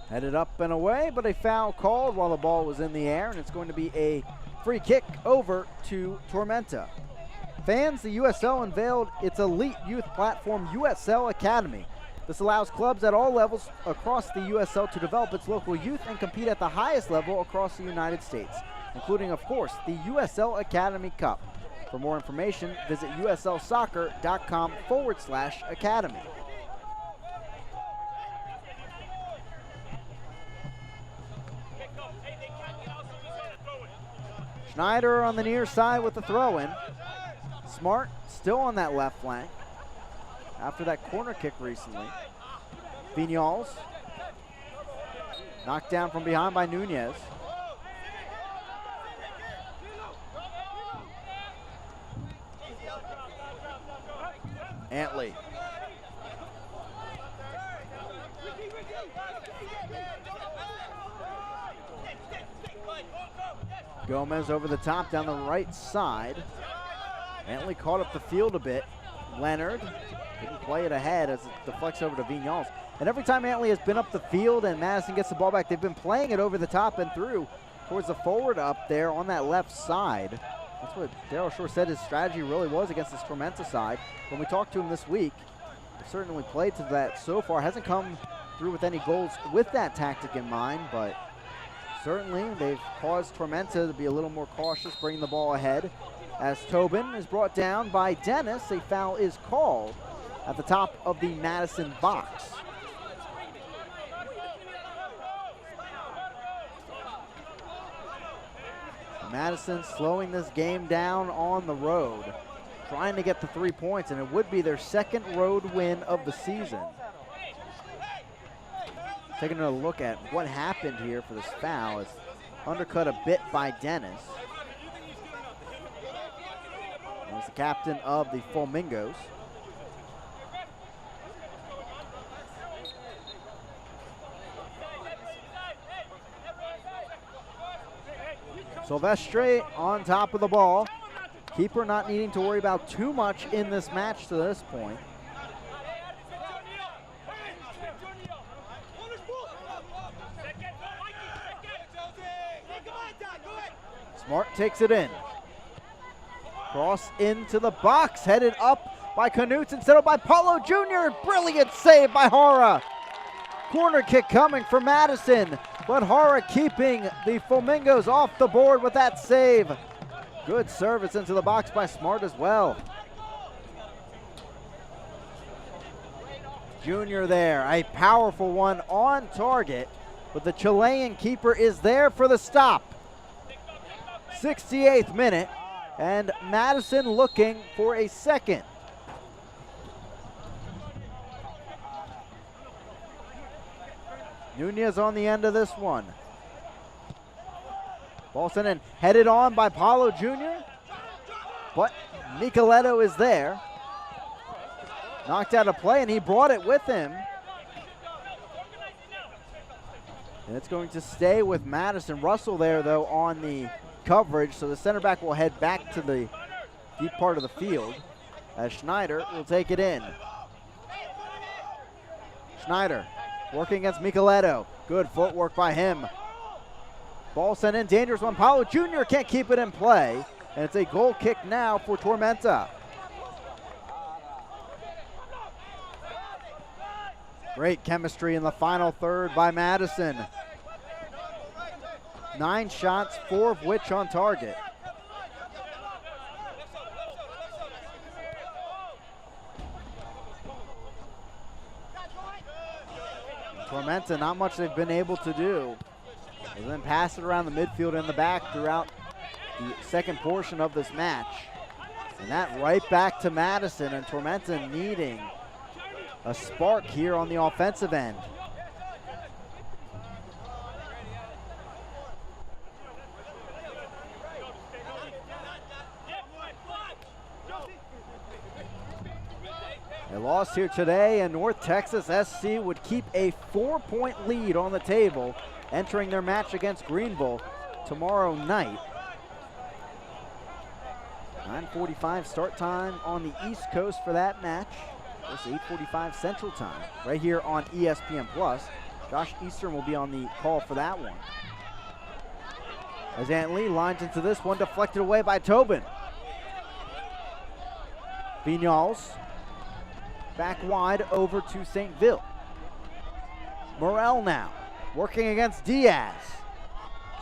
Headed up and away, but a foul called while the ball was in the air, and it's going to be a free kick over to Tormenta. Fans, the USL unveiled its elite youth platform, USL Academy. This allows clubs at all levels across the USL to develop its local youth and compete at the highest level across the United States, including, of course, the USL Academy Cup. For more information, visit uslsoccer.com/academy. Schneider on the near side with the throw-in. Smart still on that left flank after that corner kick recently. Vignals knocked down from behind by Nunez. Antley. Gomez over the top down the right side. Antley caught up the field a bit. Leonard didn't play it ahead as it deflects over to Vignals. And every time Antley has been up the field and Madison gets the ball back, they've been playing it over the top and through towards the forward up there on that left side. That's what Darryl Shore said his strategy really was against this Tormenta side. When we talked to him this week, he certainly played to that so far. Hasn't come through with any goals with that tactic in mind, but certainly they've caused Tormenta to be a little more cautious, bringing the ball ahead. As Tobin is brought down by Dennis, a foul is called at the top of the Madison box. Madison slowing this game down on the road, trying to get the 3 points, and it would be their second road win of the season. Taking a look at what happened here for this foul. It's undercut a bit by Dennis. He's the captain of the Flamingos. Silvestre on top of the ball. Keeper not needing to worry about too much in this match to this point. Smart takes it in. Cross into the box, headed up by Knutz instead of by Paulo Jr. Brilliant save by Hara. Corner kick coming for Madison, but Hara keeping the Flamingos off the board with that save. Good service into the box by Smart as well. Jr. there, a powerful one on target, but the Chilean keeper is there for the stop. 68th minute, and Madison looking for a second. Nunez on the end of this one. Ball sent in, headed on by Paulo Jr., but Nicoletto is there. Knocked out of play, and he brought it with him. And it's going to stay with Madison. Russell there, though, on the coverage, so the center back will head back to the deep part of the field as Schneider will take it in. Schneider working against Nicoletto. Good footwork by him. Ball sent in, dangerous one. Paulo Jr. can't keep it in play, and it's a goal kick now for Tormenta. Great chemistry in the final third by Madison. 9 shots, 4 of which on target. Tormenta, not much they've been able to do. They then pass it around the midfield and the back throughout the second portion of this match. And that right back to Madison, and Tormenta needing a spark here on the offensive end. They lost here today, and North Texas SC would keep a 4-point lead on the table entering their match against Greenville tomorrow night. 9:45 start time on the East Coast for that match. It's 8:45 Central Time right here on ESPN+. Josh Eastern will be on the call for that one. As Ant Lee lines into this one, deflected away by Tobin. Vignals back wide over to St. Ville. Morel now working against Diaz.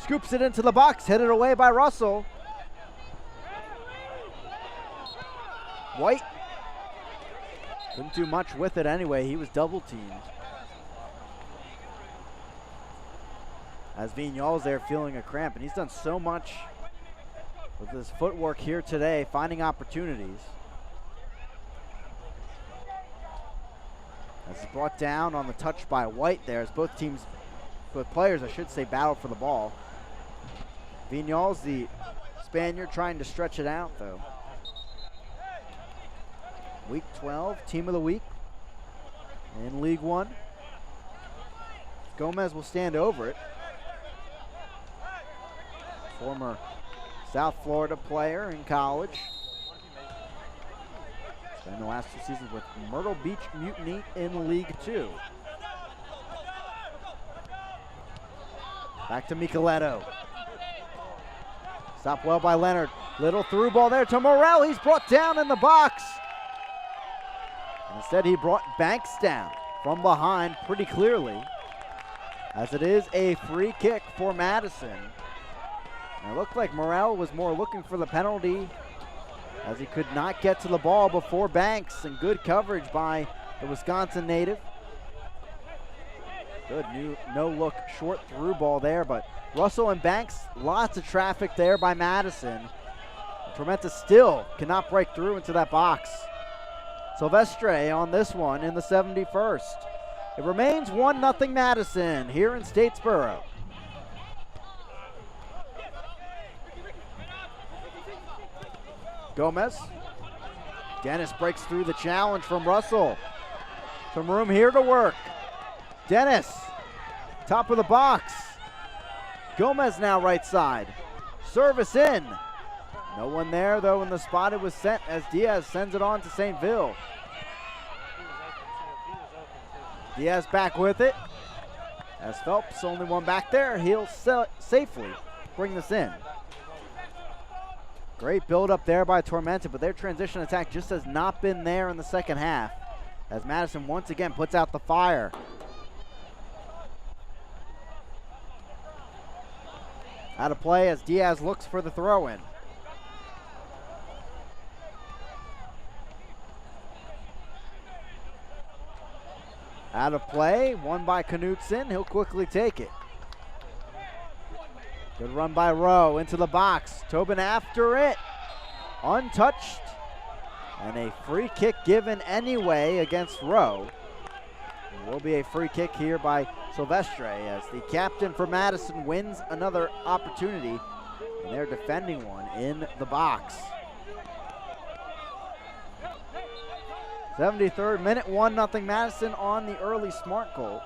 Scoops it into the box, headed away by Russell. White couldn't do much with it anyway. He was double teamed. As Vignals there feeling a cramp, and he's done so much with his footwork here today, finding opportunities. As it's brought down on the touch by White there, as both players, I should say, battle for the ball. Vignals, the Spaniard, trying to stretch it out, though. Week 12, team of the week in League One. Gomez will stand over it. Former South Florida player in college. Spent the last 2 seasons with Myrtle Beach Mutiny in League 2. Back to Nicoletto. Stopped well by Leonard. Little through ball there to Morel. He's brought down in the box. Instead, he brought Banks down from behind pretty clearly, as it is a free kick for Madison. And it looked like Morel was more looking for the penalty, as he could not get to the ball before Banks, and good coverage by the Wisconsin native. Good new no-look short through ball there, but Russell and Banks, lots of traffic there by Madison. Tormenta still cannot break through into that box. Silvestre on this one in the 71st. It remains 1-0 Madison here in Statesboro. Gomez. Dennis breaks through the challenge from Russell. Some room here to work. Dennis, top of the box. Gomez now right side. Service in. No one there though in the spot it was sent as Diaz sends it on to St. Ville. Diaz back with it. As Phelps, only one back there, he'll safely bring this in. Great build up there by Tormenta, but their transition attack just has not been there in the second half. As Madison once again puts out the fire. Out of play as Diaz looks for the throw-in. Out of play, won by Knutson. He'll quickly take it. Good run by Rowe into the box. Tobin after it. Untouched. And a free kick given anyway against Rowe. It will be a free kick here by Silvestre as the captain for Madison wins another opportunity. And they're defending one in the box. 73rd minute, 1-0 Madison on the early smart goal.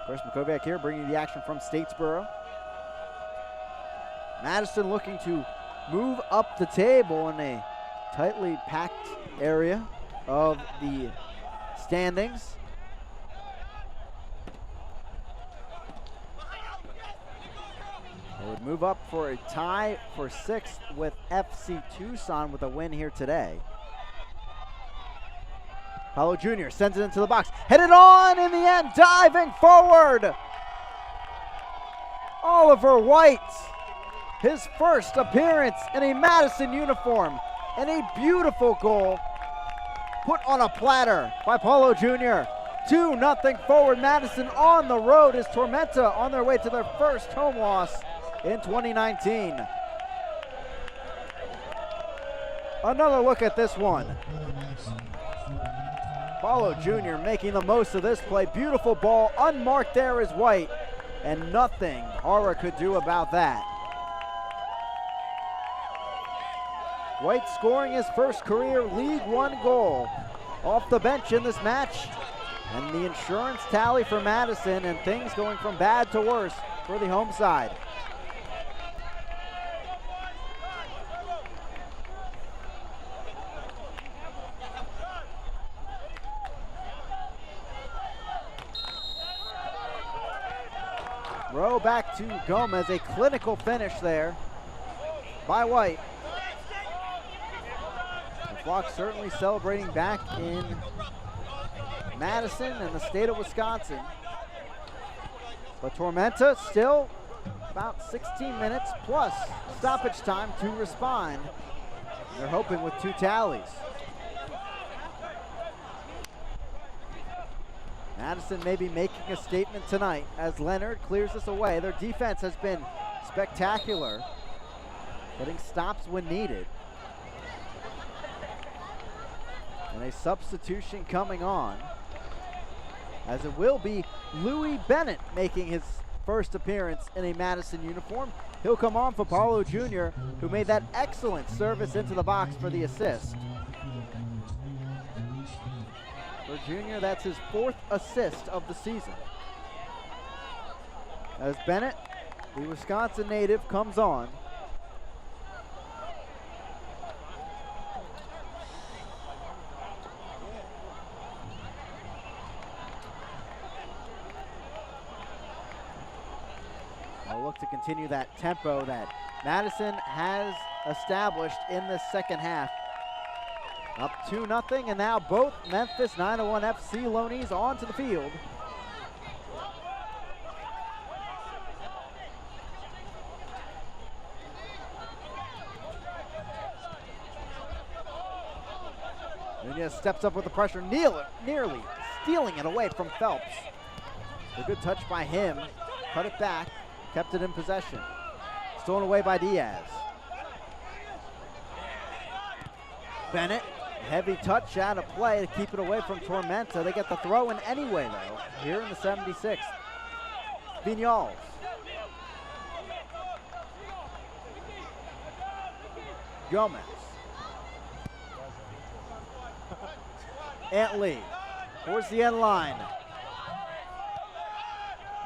Chris Makoviak here bringing the action from Statesboro. Madison looking to move up the table in a tightly packed area of the standings. They would move up for a tie for 6th with FC Tucson with a win here today. Paulo Jr. sends it into the box. Headed on in the end, diving forward. Oliver White, his first appearance in a Madison uniform, and a beautiful goal put on a platter by Paulo Jr. 2-0 forward Madison on the road as Tormenta on their way to their first home loss in 2019. Another look at this one. Paulo Jr. making the most of this play. Beautiful ball, unmarked there is White, and nothing Hara could do about that. White scoring his first career League One goal off the bench in this match. And the insurance tally for Madison, and things going from bad to worse for the home side. Rowe back to Gomez, a clinical finish there by White. The Flock certainly celebrating back in Madison and the state of Wisconsin. But Tormenta still about 16 minutes plus stoppage time to respond. They're hoping with 2 tallies. Madison may be making a statement tonight as Leonard clears this away. Their defense has been spectacular, getting stops when needed. And a substitution coming on, as it will be Louis Bennett making his first appearance in a Madison uniform. He'll come on for Paulo Jr., who made that excellent service into the box for the assist. For Jr., that's his 4th assist of the season. As Bennett, the Wisconsin native, comes on. I'll look to continue that tempo that Madison has established in this second half. Up 2-0, and now both Memphis 901 FC Loneys onto the field. Nunez steps up with the pressure, nearly stealing it away from Phelps. A good touch by him. Cut it back. Kept it in possession. Stolen away by Diaz. Bennett. Heavy touch out of play to keep it away from Tormenta. They get the throw in anyway, though, here in the 76th. Vignals. Gomez. Antley towards the end line.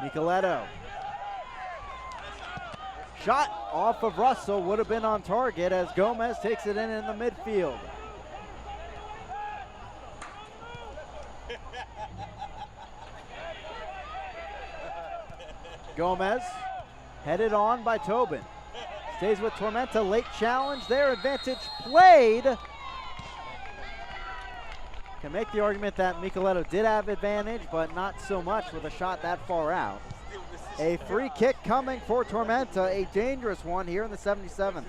Nicoletto. Shot off of Russell, would have been on target as Gomez takes it in the midfield. Gomez, headed on by Tobin. Stays with Tormenta, late challenge there, advantage played. Can make the argument that Nicoletto did have advantage, but not so much with a shot that far out. A free kick coming for Tormenta, a dangerous one here in the 77th.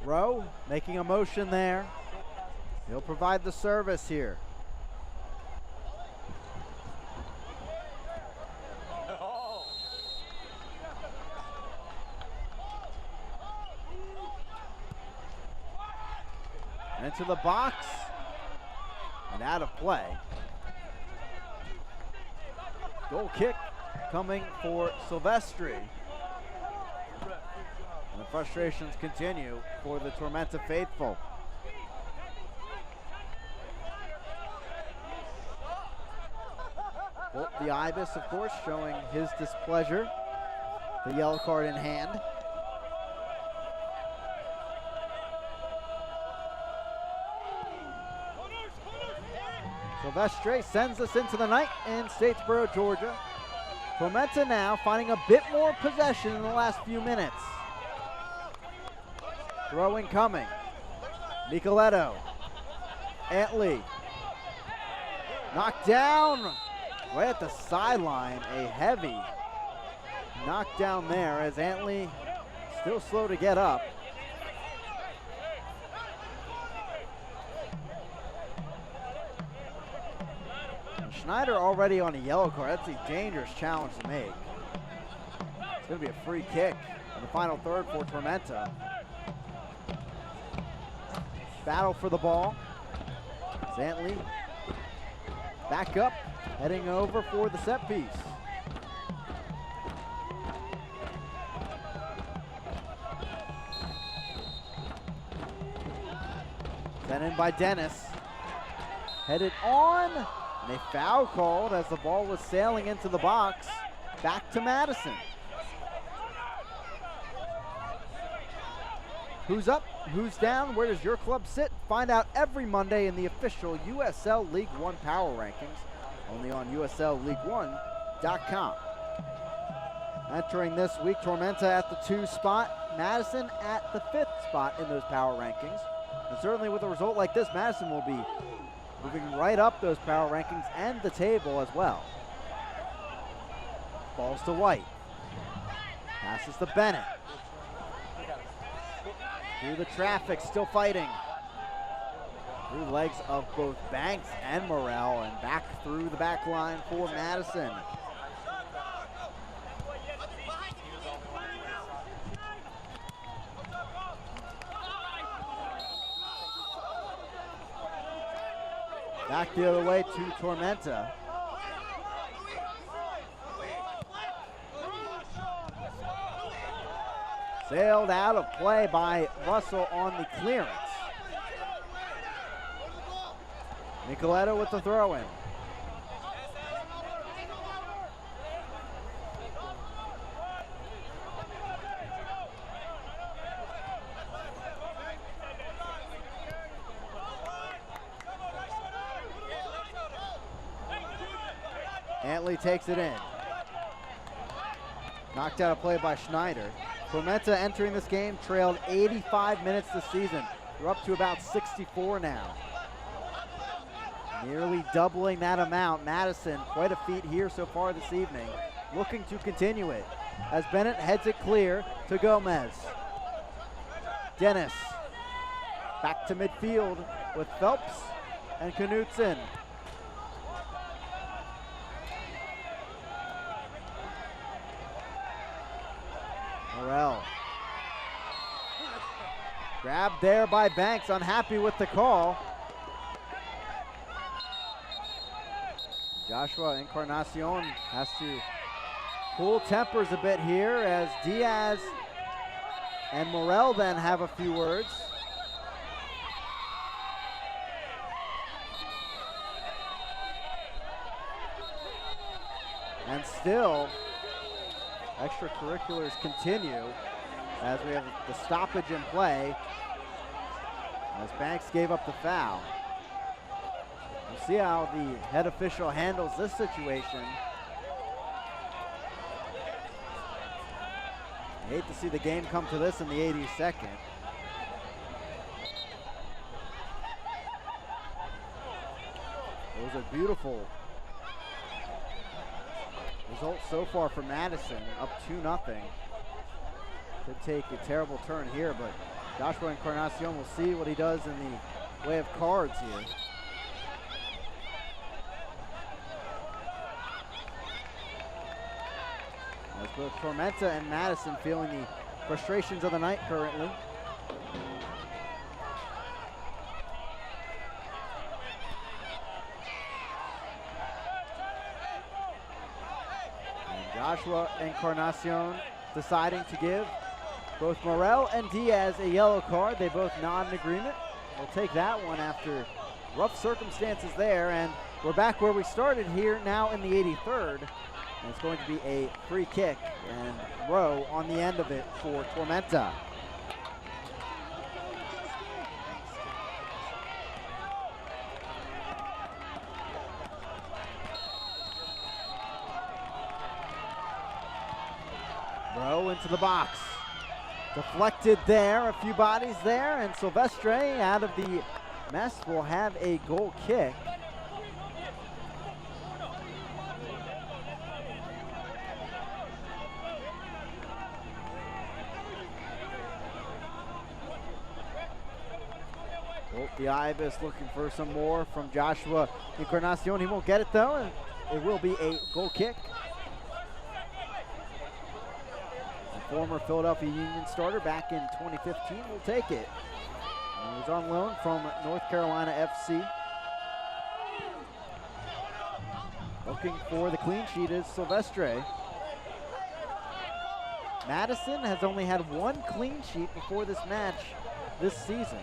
Rowe making a motion there. He'll provide the service here. Into the box and out of play. Goal kick coming for Silvestri. And the frustrations continue for the Tormenta faithful. Well, the Ibis, of course, showing his displeasure. The yellow card in hand. Silvestri sends us into the night in Statesboro, Georgia. Tormenta now finding a bit more possession in the last few minutes. Throwing coming. Nicoletto. Antley. Knocked down right at the sideline. A heavy knockdown there as Antley still slow to get up. Schneider already on a yellow card. That's a dangerous challenge to make. It's going to be a free kick in the final third for Tormenta. Battle for the ball. Zantley back up, heading over for the set piece. Sent in by Dennis. Headed on. And a foul called as the ball was sailing into the box. Back to Madison. Who's up? Who's down? Where does your club sit? Find out every Monday in the official USL League One Power Rankings, only on USLLeague1.com. Entering this week, Tormenta at the 2 spot, Madison at the 5th spot in those power rankings. And certainly with a result like this, Madison will be moving right up those power rankings and the table as well. Falls to White. Passes to Bennett. Through the traffic, still fighting. Through the legs of both Banks and Morrell, and back through the back line for Madison. Back the other way to Tormenta. Sailed out of play by Russell on the clearance. Nicoletto with the throw-in. Antley takes it in. Knocked out of play by Schneider. Tormenta entering this game trailed 85 minutes this season. They're up to about 64 now. Nearly doubling that amount. Madison, quite a feat here so far this evening. Looking to continue it. as Bennett heads it clear to Gomez. Dennis back to midfield with Phelps and Knutson. Morrell. Grabbed there by Banks, unhappy with the call. Joshua Encarnacion has to cool tempers a bit here as Diaz and Morrell then have a few words. And still, extracurriculars continue as we have the stoppage in play as Banks gave up the foul. We'll see how the head official handles this situation. I hate to see the game come to this in the 82nd. Those are beautiful results so far for Madison, up 2-0. Could take a terrible turn here, but Joshua Encarnacion will see what he does in the way of cards here. As both Tormenta and Madison feeling the frustrations of the night currently. And Joshua Encarnacion deciding to give both Morrell and Diaz a yellow card. They both nod in agreement. We'll take that one after rough circumstances there, and we're back where we started here now in the 83rd. And it's going to be a free kick, and Rowe on the end of it for Tormenta. Rowe into the box. Deflected there, a few bodies there, and Silvestre out of the mess will have a goal kick. The Ibis looking for some more from Joshua Encarnacion. He won't get it though, and it will be a goal kick. The former Philadelphia Union starter back in 2015 will take it. And he was on loan from North Carolina FC. Looking for the clean sheet is Silvestre. Madison has only had one clean sheet before this match this season.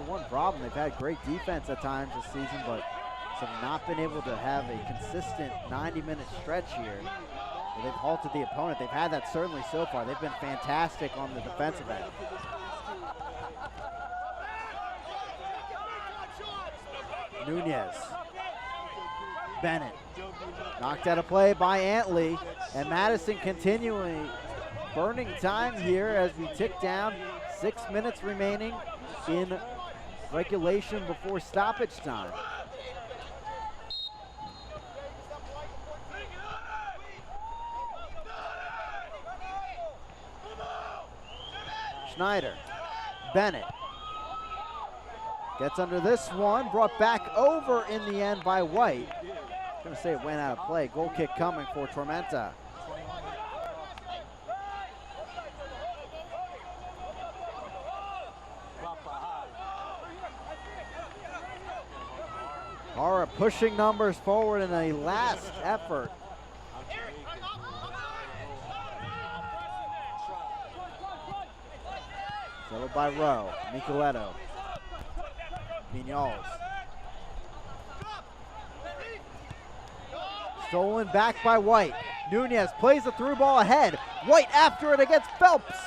One problem, they've had great defense at times this season, but have not been able to have a consistent 90-minute stretch here where they've halted the opponent. They've had that certainly so far. They've been fantastic on the defensive end. Nunez. Bennett. Knocked out of play by Antley, and Madison continuing burning time here as we tick down. 6 minutes remaining in regulation before stoppage time. Schneider, Bennett gets under this one, brought back over in the end by White. I'm gonna say it went out of play. Goal kick coming for Tormenta. Hara pushing numbers forward in a last effort. Settled by Rowe, Nicoletto, Vignoles. Stolen back by White. Nunez plays the through ball ahead. White after it against Phelps.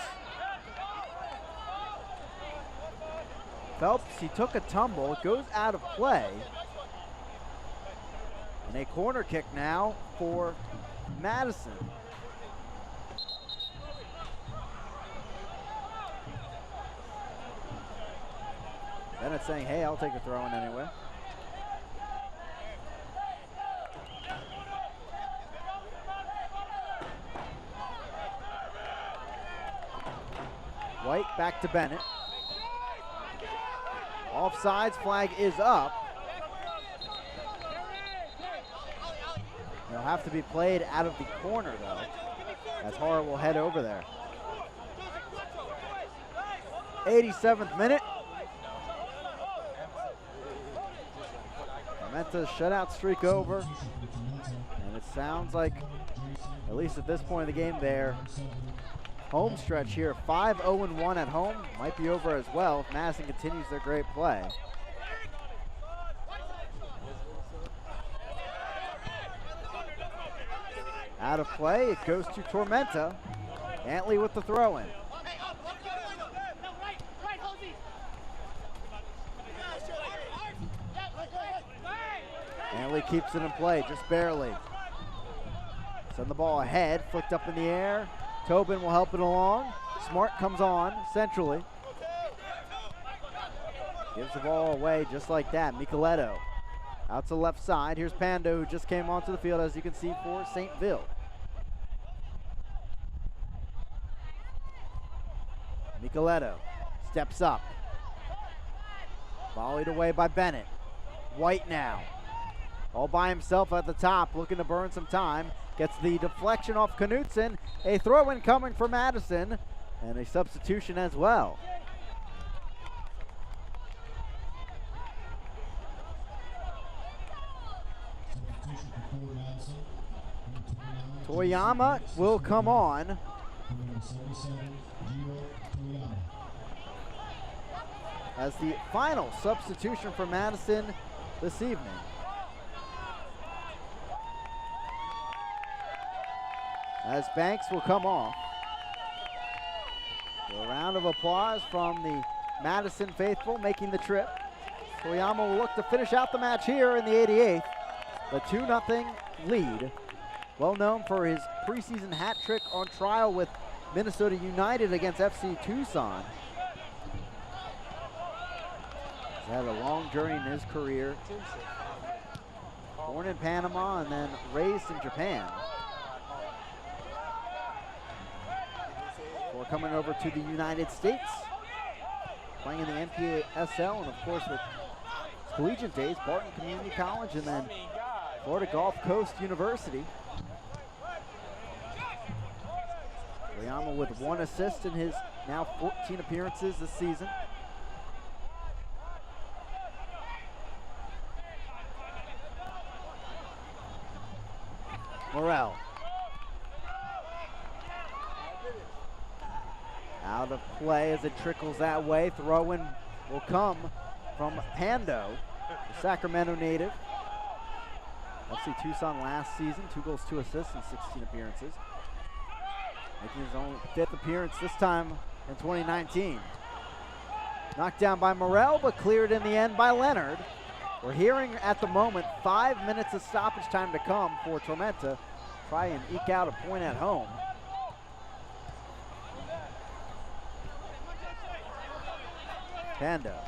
Phelps, he took a tumble, it goes out of play. And a corner kick now for Madison. Bennett saying, hey, I'll take a throw in anyway. White back to Bennett. Offsides flag is up. It'll have to be played out of the corner though, as Hara will head over there. 87th minute. Tormenta's shutout streak over. And it sounds like, at least at this point in the game, their home stretch here, 5-0-1 at home, might be over as well if Madison continues their great play. Out of play, it goes to Tormenta. Antley with the throw-in. Antley keeps it in play, just barely. Send the ball ahead, flicked up in the air. Tobin will help it along. Smart comes on centrally. Gives the ball away just like that. Micheletto out to the left side. Here's Pando, who just came onto the field, as you can see, for St. Ville. Micheletto steps up. Volleyed away by Bennett. White now. All by himself at the top, looking to burn some time. Gets the deflection off Knutson. A throw-in coming for Madison, and a substitution as well. Toyama will come on. As the final substitution for Madison this evening. As Banks will come off. So a round of applause from the Madison faithful making the trip. Toyama will look to finish out the match here in the 88th. The 2-0 lead. Well known for his preseason hat trick on trial with Minnesota United against FC Tucson. He's had a long journey in his career. Born in Panama and then raised in Japan. Before coming over to the United States, playing in the NPSL, and of course with his collegiate days, Barton Community College and then Florida Gulf Coast University. Toyama with 1 assist in his now 14 appearances this season. Morel. Out of play as it trickles that way. Throw-in will come from Pando, the Sacramento native. FC Tucson last season, 2 goals, 2 assists in 16 appearances. Making his own 5th appearance this time in 2019. Knocked down by Morel, but cleared in the end by Leonard. We're hearing at the moment 5 minutes of stoppage time to come for Tormenta. Try and eke out a point at home. Panda.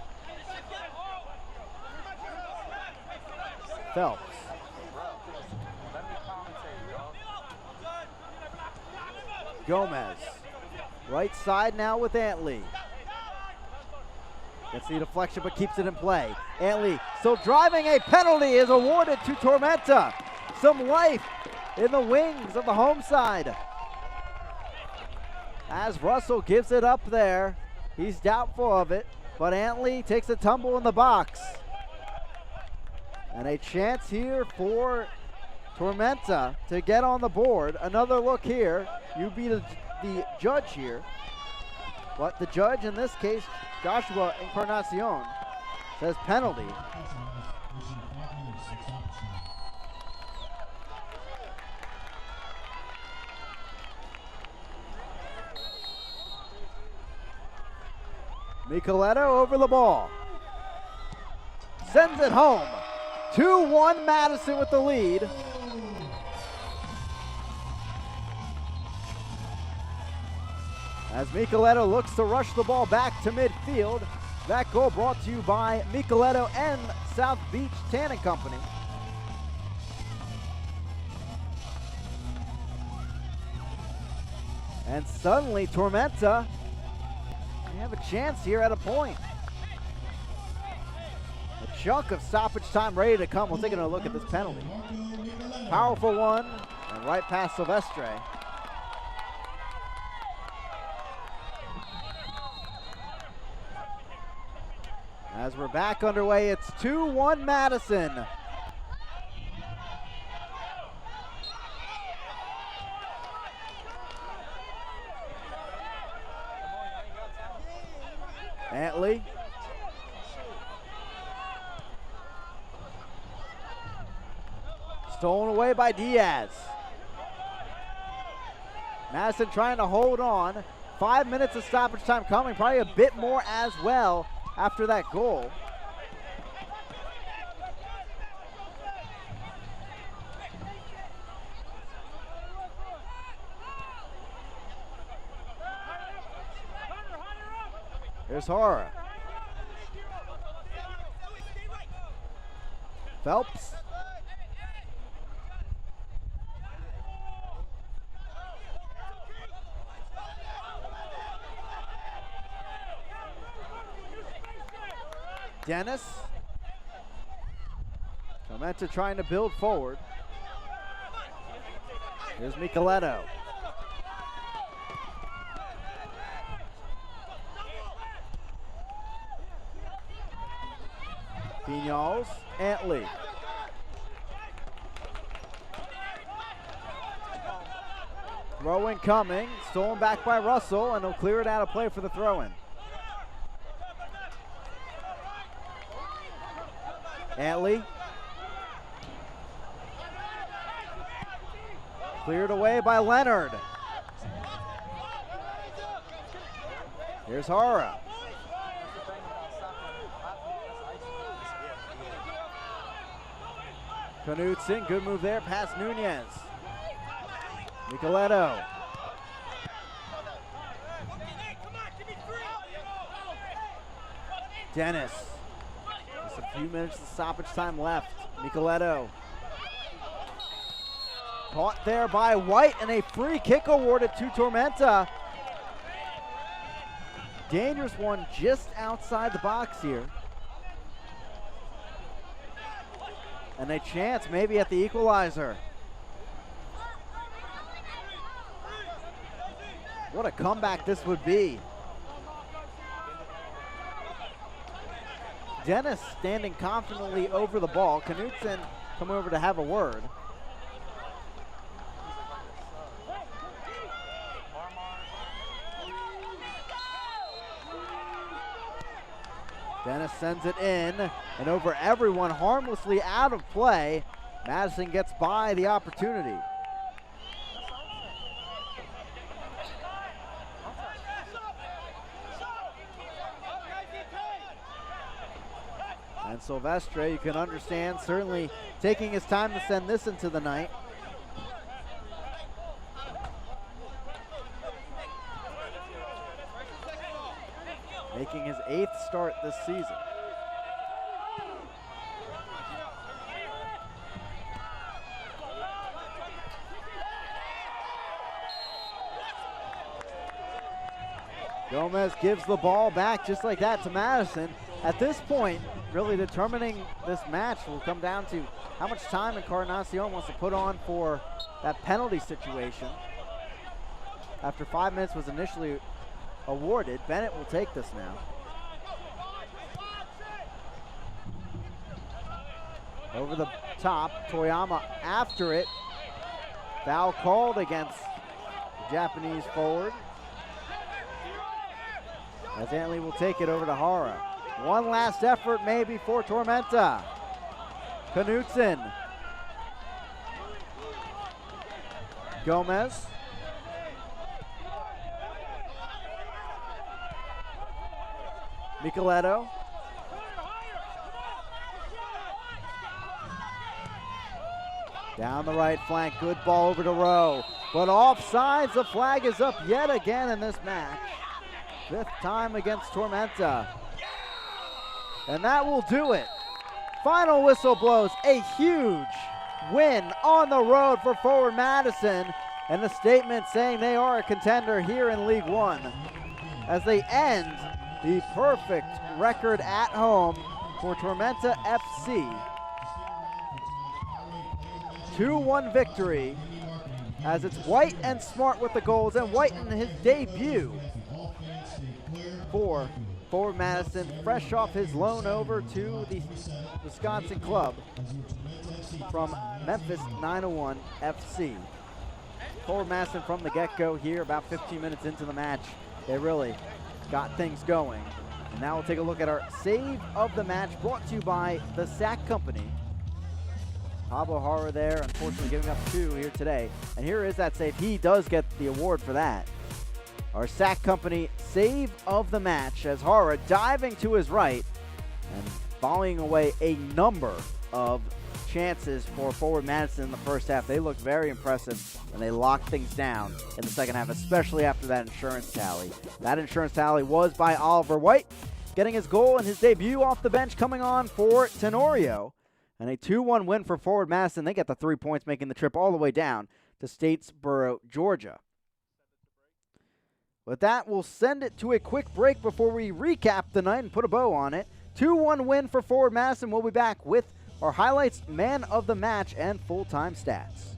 Phelps. Gomez. Right side now with Antley. Gets the deflection but keeps it in play. Antley still driving. A penalty is awarded to Tormenta. Some life in the wings of the home side. As Russell gives it up there. He's doubtful of it, but Antley takes a tumble in the box. And a chance here for Tormenta to get on the board. Another look here. You be the judge here. But the judge in this case, Joshua Encarnacion, says penalty. Micheletto over the ball. Sends it home. 2-1 Madison with the lead. As Micheletto looks to rush the ball back to midfield. That goal brought to you by Micheletto and South Beach Tanning Company. And suddenly, Tormenta, they have a chance here at a point. A chunk of stoppage time ready to come. We'll take a look at this penalty. Powerful one, and right past Silvestre. As we're back underway, it's 2-1 Madison. Antley. Stolen away by Diaz. Madison trying to hold on. 5 minutes of stoppage time coming, probably a bit more as well after that goal. Here's Hara. Phelps. Dennis. Tormenta trying to build forward. Here's Micheletto. Vignals, Antley. Throw-in coming, stolen back by Russell, and he'll clear it out of play for the throw-in. Antley. Cleared away by Leonard. Here's Hara. Knudsen, good move there, past Nunez. Micheletto. Dennis. Just a few minutes of stoppage time left. Micheletto. Caught there by White, and a free kick awarded to Tormenta. Dangerous one just outside the box here. And a chance maybe at the equalizer. What a comeback this would be. Dennis standing confidently over the ball. Knudsen come over to have a word. Dennis sends it in, and over everyone, harmlessly out of play. Madison gets by the opportunity. And Silvestre, you can understand, certainly taking his time to send this into the night. Making his 8th start this season. Gomez gives the ball back just like that to Madison. At this point, really determining this match will come down to how much time Encarnacion wants to put on for that penalty situation. After 5 minutes was initially awarded, Bennett will take this now. Over the top, Toyama after it. Foul called against the Japanese forward. As Antley will take it over to Hara. One last effort maybe for Tormenta. Knudsen. Gomez. Micheletto. Down the right flank, good ball over to Rowe. But offsides, the flag is up yet again in this match. 5th time against Tormenta. And that will do it. Final whistle blows. A huge win on the road for Forward Madison, and a statement saying they are a contender here in League One as they end the perfect record at home for Tormenta FC. 2-1 victory as it's White and Smart with the goals, and White in his debut for Forward Madison, fresh off his loan over to the Wisconsin club from Memphis 901 FC. Forward Madison from the get-go here, about 15 minutes into the match. They really got things going. And now we'll take a look at our save of the match, brought to you by the Sack Company. Pablo Hara there, unfortunately giving up 2 here today. And here is that save. He does get the award for that. Our Sack Company save of the match as Hara diving to his right and volleying away a number of chances for Forward Madison in the first half. They looked very impressive, and they locked things down in the second half, especially after that insurance tally. That insurance tally was by Oliver White, getting his goal in his debut off the bench, coming on for Tenorio. And a 2-1 win for Forward Madison. They get the 3 points, making the trip all the way down to Statesboro, Georgia. With that, we'll send it to a quick break before we recap the night and put a bow on it. 2-1 win for Forward Madison. We'll be back with our highlights, man of the match, and full-time stats.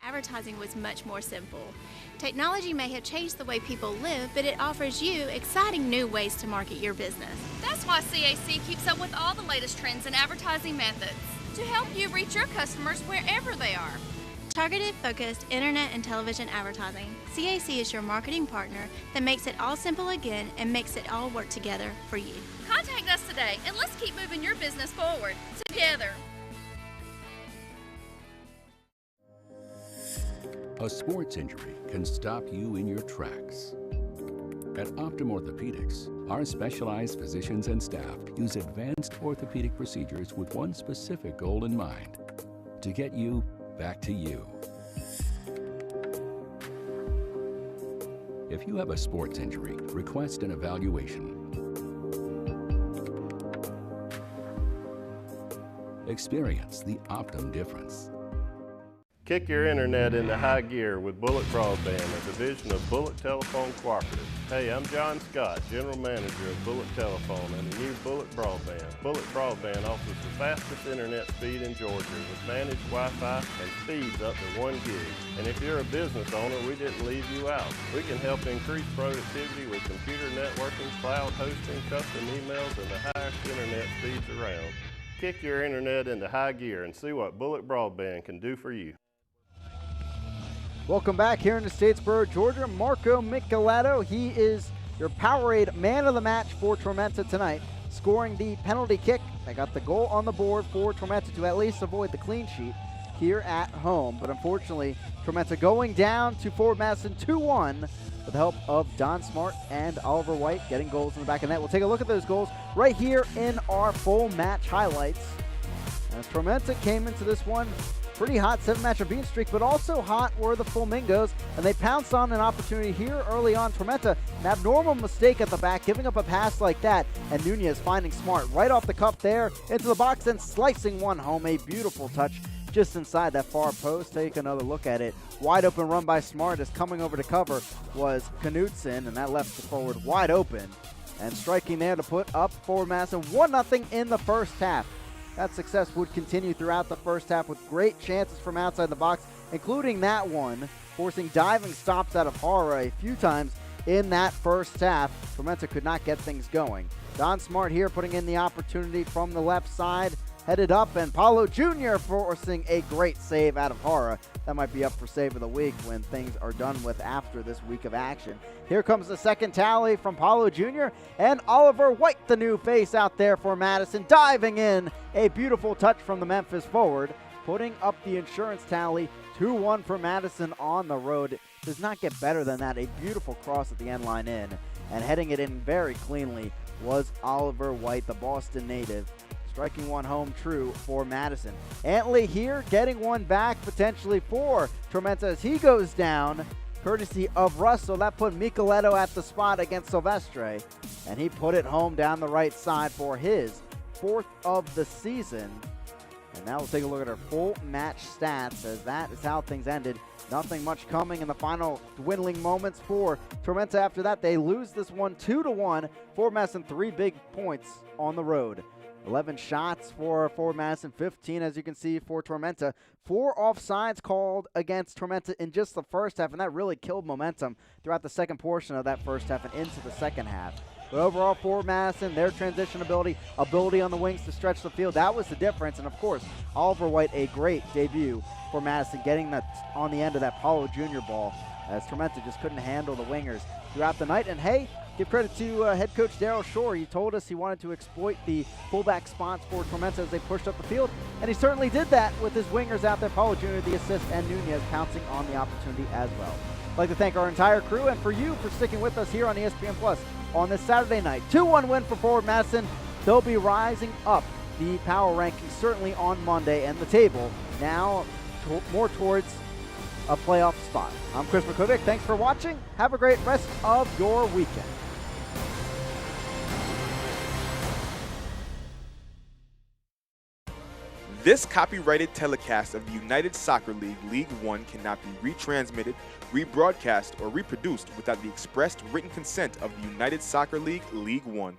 Advertising was much more simple. Technology may have changed the way people live, but it offers you exciting new ways to market your business. That's why CAC keeps up with all the latest trends and advertising methods to help you reach your customers wherever they are. Targeted, focused internet and television advertising. CAC is your marketing partner that makes it all simple again and makes it all work together for you. Contact us today and let's keep moving your business forward together. A sports injury can stop you in your tracks. At Optum Orthopedics, our specialized physicians and staff use advanced orthopedic procedures with one specific goal in mind: to get you back to you. If you have a sports injury, request an evaluation. Experience the Optum difference. Kick your internet into high gear with Bullet Broadband, a division of Bullet Telephone Cooperative. Hey, I'm John Scott, General Manager of Bullet Telephone and the new Bullet Broadband. Bullet Broadband offers the fastest internet speed in Georgia with managed Wi-Fi and speeds up to 1 gig. And if you're a business owner, we didn't leave you out. We can help increase productivity with computer networking, cloud hosting, custom emails, and the highest internet speeds around. Kick your internet into high gear and see what Bullet Broadband can do for you. Welcome back here in the Statesboro, Georgia. Marco Michelato, he is your Powerade man of the match for Tormenta tonight, scoring the penalty kick. They got the goal on the board for Tormenta to at least avoid the clean sheet here at home. But unfortunately, Tormenta going down to Forward Madison 2-1 with the help of Don Smart and Oliver White getting goals in the back of the net. We'll take a look at those goals right here in our full match highlights. As Tormenta came into this one pretty hot, 7-match unbeaten streak, but also hot were the Flamingos, and they pounced on an opportunity here early on. Tormenta, an abnormal mistake at the back, giving up a pass like that, and Nunez finding Smart right off the cuff there into the box and slicing one home. A beautiful touch just inside that far post. Take another look at it. Wide open run by Smart as coming over to cover was Knutson, and that left the forward wide open. And striking there to put up Forward Madison 1-0 in the first half. That success would continue throughout the first half with great chances from outside the box, including that one, forcing diving stops out of Hara a few times in that first half. Tormenta could not get things going. Don Smart here putting in the opportunity from the left side, headed up, and Paulo Jr. forcing a great save out of Hara. That might be up for save of the week when things are done with after this week of action. Here comes the second tally from Paulo Jr. and Oliver White, the new face out there for Madison, diving in. A beautiful touch from the Memphis forward, putting up the insurance tally. 2-1 for Madison on the road. Does not get better than that. A beautiful cross at the end line in, and heading it in very cleanly was Oliver White, the Boston native, striking one home true for Madison. Antley here getting one back potentially for Tormenta as he goes down. courtesy of Russell. That put Micheletto at the spot against Silvestre, and he put it home down the right side for his 4th of the season. And now we'll take a look at our full match stats, as that is how things ended. Nothing much coming in the final dwindling moments for Tormenta. After that, they lose this one 2-1. Forward Madison, 3 big points on the road. 11 shots for Forward Madison, 15 as you can see for Tormenta. 4 offsides called against Tormenta in just the first half, and that really killed momentum throughout the second portion of that first half and into the second half. But overall, Forward Madison, their transition ability on the wings to stretch the field, that was the difference. And of course, Oliver White, a great debut for Madison, getting that on the end of that Paulo Jr. ball, as Tormenta just couldn't handle the wingers throughout the night. And hey, give credit to head coach Daryl Shore. He told us he wanted to exploit the fullback spots for Tormenta as they pushed up the field, and he certainly did that with his wingers out there, Paulo Jr., the assist, and Nunez pouncing on the opportunity as well. I'd like to thank our entire crew and for you for sticking with us here on ESPN Plus on this Saturday night. 2-1 win for Forward Madison. They'll be rising up the power rankings certainly on Monday, and the table now more towards a playoff spot. I'm Chris McCovic. Thanks for watching. Have a great rest of your weekend. This copyrighted telecast of the United Soccer League League One cannot be retransmitted, rebroadcast, or reproduced without the expressed written consent of the United Soccer League League One.